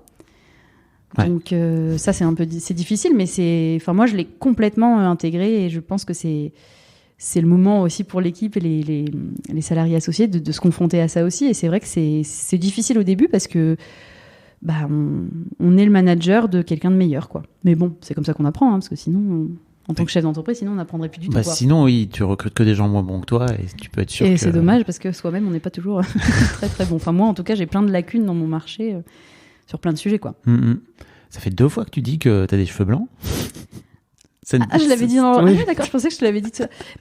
Ouais. Donc, ça, c'est difficile, mais moi, je l'ai complètement intégré, et je pense que c'est le moment aussi pour l'équipe et les salariés associés de se confronter à ça aussi. Et c'est vrai que c'est difficile au début, parce que on est le manager de quelqu'un de meilleur, quoi. Mais bon, c'est comme ça qu'on apprend, hein, parce que sinon, en tant que chef d'entreprise, sinon on n'apprendrait plus du tout, quoi. Sinon, oui, tu recrutes que des gens moins bons que toi, et tu peux être sûr et c'est dommage, parce que soi-même, on n'est pas toujours très très bon. Enfin, moi, en tout cas, j'ai plein de lacunes dans mon marché sur plein de sujets, quoi. Ça fait 2 fois que tu dis que tu as des cheveux blancs. Je l'avais dit dans... Oui. Ah, d'accord, je pensais que je te l'avais dit.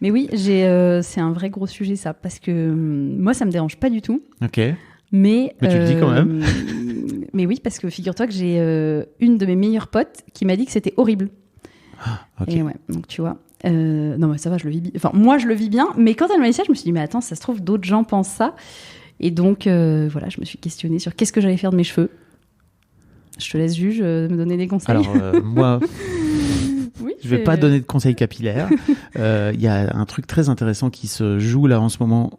Mais oui, c'est un vrai gros sujet, ça, parce que moi, ça me dérange pas du tout. Ok. Mais tu le dis quand même. Mais oui, parce que figure-toi que j'ai une de mes meilleures potes qui m'a dit que c'était horrible. Okay. Et ouais, donc tu vois. Non, mais ça va, je le vis bien. Enfin, moi, je le vis bien. Mais quand elle m'a dit ça, je me suis dit, mais attends, ça se trouve, d'autres gens pensent ça. Et donc, voilà, je me suis questionnée sur qu'est-ce que j'allais faire de mes cheveux. Je te laisse juge, me donner des conseils. Alors, moi, oui. je vais pas donner de conseils capillaires. Il y a un truc très intéressant qui se joue là en ce moment,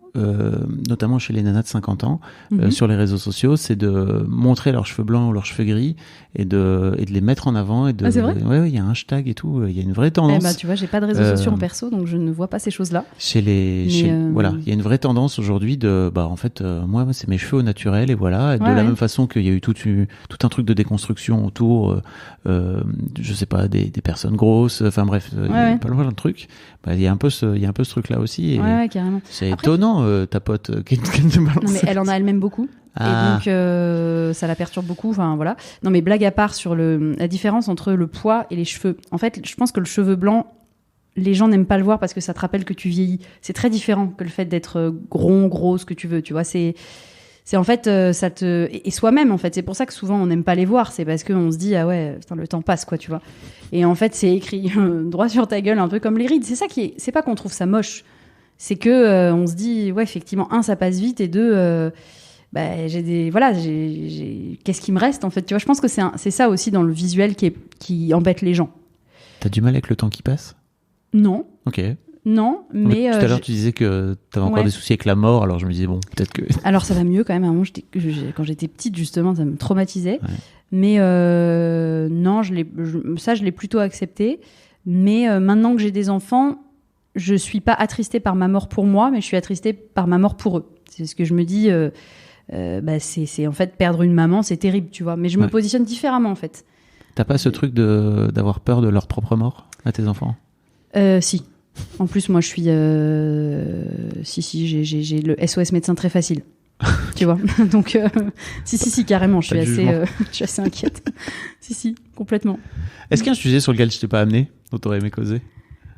notamment chez les nanas de 50 ans, sur les réseaux sociaux, c'est de montrer leurs cheveux blancs ou leurs cheveux gris et de les mettre en avant. Et c'est vrai ? Ouais, il y a un hashtag et tout. Il y a une vraie tendance. Tu vois, j'ai pas de réseaux sociaux en perso, donc je ne vois pas ces choses-là. Voilà, il y a une vraie tendance aujourd'hui de, en fait, moi, c'est mes cheveux au naturel et voilà. Et de la même façon qu'il y a eu tout un truc de déconstruction autour, je sais pas, des personnes grosses, enfin bref, pas loin de trucs. Il y a un peu ce truc-là aussi. Et carrément. C'est étonnant, ta pote qui te balance. Non, mais elle en a elle-même beaucoup. Et donc, ça la perturbe beaucoup. Enfin, voilà. Non, mais blague à part sur la différence entre le poids et les cheveux. En fait, je pense que le cheveu blanc, les gens n'aiment pas le voir parce que ça te rappelle que tu vieillis. C'est très différent que le fait d'être rond, gros, ce que tu veux. Tu vois, c'est en fait, ça te. Et soi-même, en fait. C'est pour ça que souvent, on n'aime pas les voir. C'est parce qu'on se dit, ah ouais, putain, le temps passe, quoi, tu vois. Et en fait, c'est écrit droit sur ta gueule, un peu comme les rides. C'est ça qui est. C'est pas qu'on trouve ça moche. C'est que on se dit, ouais, effectivement, ça passe vite, et deux, qu'est-ce qui me reste, en fait. Tu vois, je pense que c'est ça aussi dans le visuel qui embête les gens. T'as du mal avec le temps qui passe ? Non. Ok. Non, mais... tout à l'heure, tu disais que t'avais encore des soucis avec la mort, alors je me disais, bon, peut-être que... Alors, ça va mieux quand même. À un moment, quand j'étais petite, justement, ça me traumatisait. Ouais. Mais non, je l'ai plutôt accepté. Mais maintenant que j'ai des enfants, je suis pas attristée par ma mort pour moi, mais je suis attristée par ma mort pour eux. C'est ce que je me dis... c'est en fait, perdre une maman, c'est terrible, tu vois. Mais je me positionne différemment, en fait. T'as pas ce truc d'avoir peur de leur propre mort à tes enfants ? Si. En plus, moi, je suis... j'ai le SOS médecin très facile. Tu vois. Donc, si, carrément, je suis assez inquiète. si, complètement. Est-ce qu'il y a un sujet sur lequel je t'ai pas amené, dont t'aurais aimé causer ?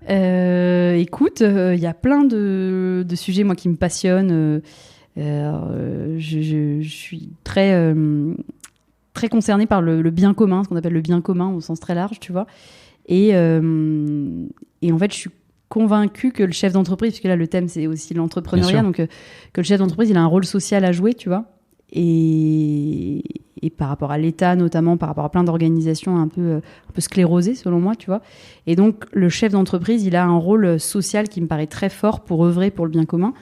Écoute, il y a plein de sujets, moi, qui me passionnent. Je suis très concernée par le bien commun, ce qu'on appelle le bien commun au sens très large, tu vois. Et en fait, je suis convaincue que le chef d'entreprise, puisque là le thème c'est aussi l'entrepreneuriat, donc que le chef d'entreprise il a un rôle social à jouer, tu vois. Et par rapport à l'État, notamment par rapport à plein d'organisations un peu sclérosées selon moi, tu vois. Et donc le chef d'entreprise, il a un rôle social qui me paraît très fort pour œuvrer pour le bien commun.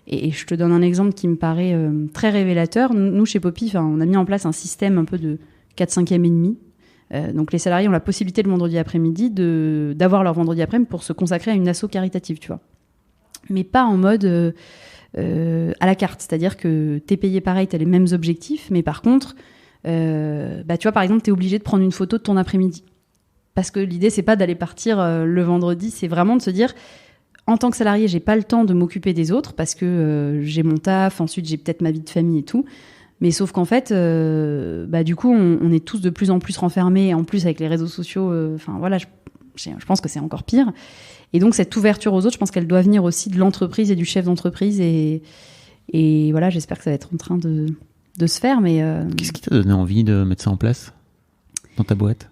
Et je te donne un exemple qui me paraît très révélateur. Nous, chez Poppy, on a mis en place un système un peu de 4/5e et demi. Donc les salariés ont la possibilité le vendredi après-midi d'avoir leur vendredi après-midi pour se consacrer à une asso caritative, tu vois. Mais pas en mode à la carte. C'est-à-dire que t'es payé pareil, t'as les mêmes objectifs, mais par contre, tu vois, par exemple, t'es obligé de prendre une photo de ton après-midi. Parce que l'idée, c'est pas d'aller partir le vendredi, c'est vraiment de se dire... En tant que salarié, j'ai pas le temps de m'occuper des autres parce que j'ai mon taf, ensuite j'ai peut-être ma vie de famille et tout. Mais sauf qu'en fait, du coup, on est tous de plus en plus renfermés. En plus, avec les réseaux sociaux, je pense que c'est encore pire. Et donc, cette ouverture aux autres, je pense qu'elle doit venir aussi de l'entreprise et du chef d'entreprise. Et voilà, j'espère que ça va être en train de se faire. Mais qu'est-ce qui t'a donné envie de mettre ça en place dans ta boîte ?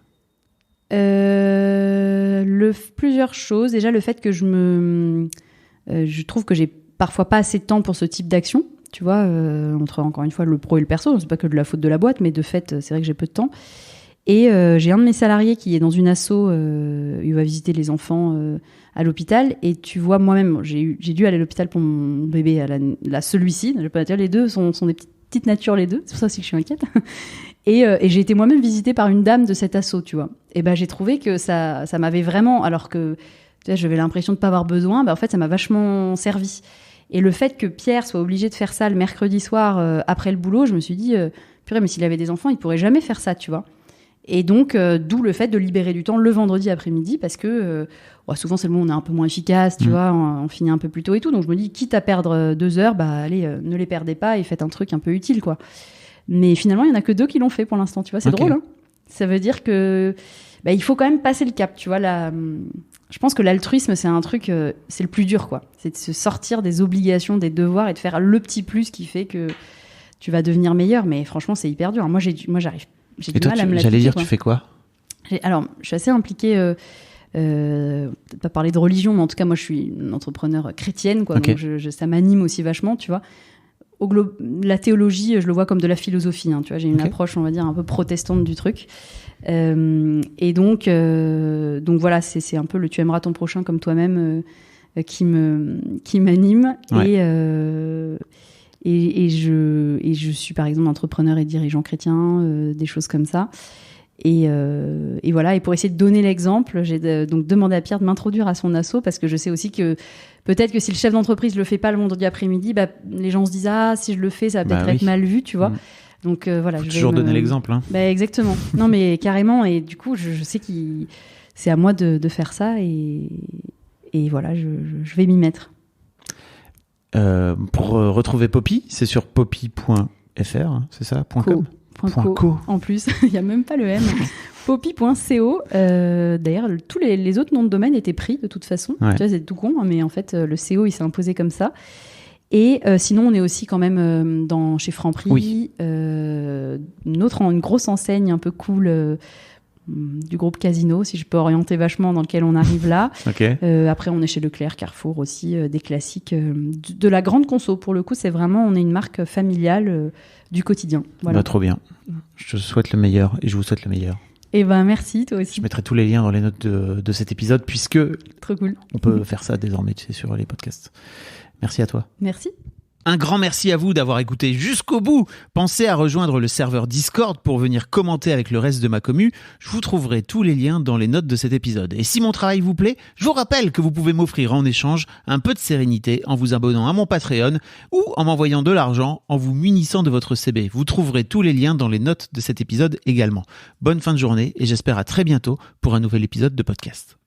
Plusieurs choses. Déjà, le fait que je trouve que j'ai parfois pas assez de temps pour ce type d'action. Tu vois, entre encore une fois le pro et le perso. C'est pas que de la faute de la boîte, mais de fait, c'est vrai que j'ai peu de temps. Et j'ai un de mes salariés qui est dans une asso, il va visiter les enfants à l'hôpital. Et tu vois, moi-même, j'ai dû aller à l'hôpital pour mon bébé, celui-ci. Je peux pas dire, les deux sont des petites natures, les deux. C'est pour ça aussi que je suis inquiète. Et j'ai été moi-même visitée par une dame de cet asso, tu vois. Et j'ai trouvé que ça m'avait vraiment, alors que tu vois, j'avais l'impression de pas avoir besoin, en fait, ça m'a vachement servi. Et le fait que Pierre soit obligé de faire ça le mercredi soir après le boulot, je me suis dit, purée, mais s'il avait des enfants, il pourrait jamais faire ça, tu vois. Et donc, d'où le fait de libérer du temps le vendredi après-midi, parce que souvent, c'est le moment où on est un peu moins efficace, tu vois, on finit un peu plus tôt et tout. Donc, je me dis, quitte à perdre 2 heures, allez, ne les perdez pas et faites un truc un peu utile, quoi. Mais finalement, il n'y en a que 2 qui l'ont fait pour l'instant, tu vois. C'est drôle, hein. Ça veut dire que il faut quand même passer le cap, tu vois. Je pense que l'altruisme, c'est un truc, c'est le plus dur, quoi. C'est de se sortir des obligations, des devoirs et de faire le petit plus qui fait que tu vas devenir meilleur. Mais franchement, c'est hyper dur. Moi, j'arrive. J'ai du mal à me l'appliquer. J'allais dire, tu fais quoi ? Alors, je suis assez impliquée. Peut-être pas parler de religion, mais en tout cas, moi, je suis une entrepreneure chrétienne, quoi. Okay. Donc, ça m'anime aussi vachement, tu vois. la théologie, je le vois comme de la philosophie. Hein, tu vois, j'ai une Ok. approche, on va dire, un peu protestante du truc. Et donc voilà, c'est un peu le tu aimeras ton prochain comme toi-même qui m'anime. Ouais. Et je suis par exemple entrepreneur et dirigeant chrétien, des choses comme ça. Et voilà. Et pour essayer de donner l'exemple, j'ai donc demandé à Pierre de m'introduire à son asso parce que je sais aussi que peut-être que si le chef d'entreprise le fait pas le vendredi après-midi, bah, les gens se disent si je le fais, ça va peut-être être mal vu, tu vois. Donc voilà. Faut je vais toujours donner l'exemple. Hein. Bah, exactement. Non mais carrément. Et du coup, je sais que c'est à moi de faire ça et voilà, je vais m'y mettre. Pour retrouver Poppy, c'est sur poppy.fr, hein, c'est ça .com. .co. En plus, il n'y a même pas le M. Poppy.co. D'ailleurs, tous les autres noms de domaine étaient pris de toute façon. Ouais. Tu vois, c'est tout con, hein, mais en fait, le CO, il s'est imposé comme ça. Et sinon, on est aussi quand même chez Franprix, Oui. une grosse enseigne un peu cool du groupe Casino, si je peux orienter vachement dans lequel on arrive là. Ok. Après, on est chez Leclerc, Carrefour aussi, des classiques de la grande conso. Pour le coup, on est une marque familiale du quotidien. Voilà. Bah, trop bien. Je te souhaite le meilleur et je vous souhaite le meilleur. Et ben merci, toi aussi. Je mettrai tous les liens dans les notes de cet épisode puisque Trop cool. on peut faire ça désormais, tu sais, sur les podcasts. Merci à toi. Merci. Un grand merci à vous d'avoir écouté jusqu'au bout. Pensez à rejoindre le serveur Discord pour venir commenter avec le reste de ma commu. Je vous trouverai tous les liens dans les notes de cet épisode. Et si mon travail vous plaît, je vous rappelle que vous pouvez m'offrir en échange un peu de sérénité en vous abonnant à mon Patreon ou en m'envoyant de l'argent en vous munissant de votre CB. Vous trouverez tous les liens dans les notes de cet épisode également. Bonne fin de journée et j'espère à très bientôt pour un nouvel épisode de podcast.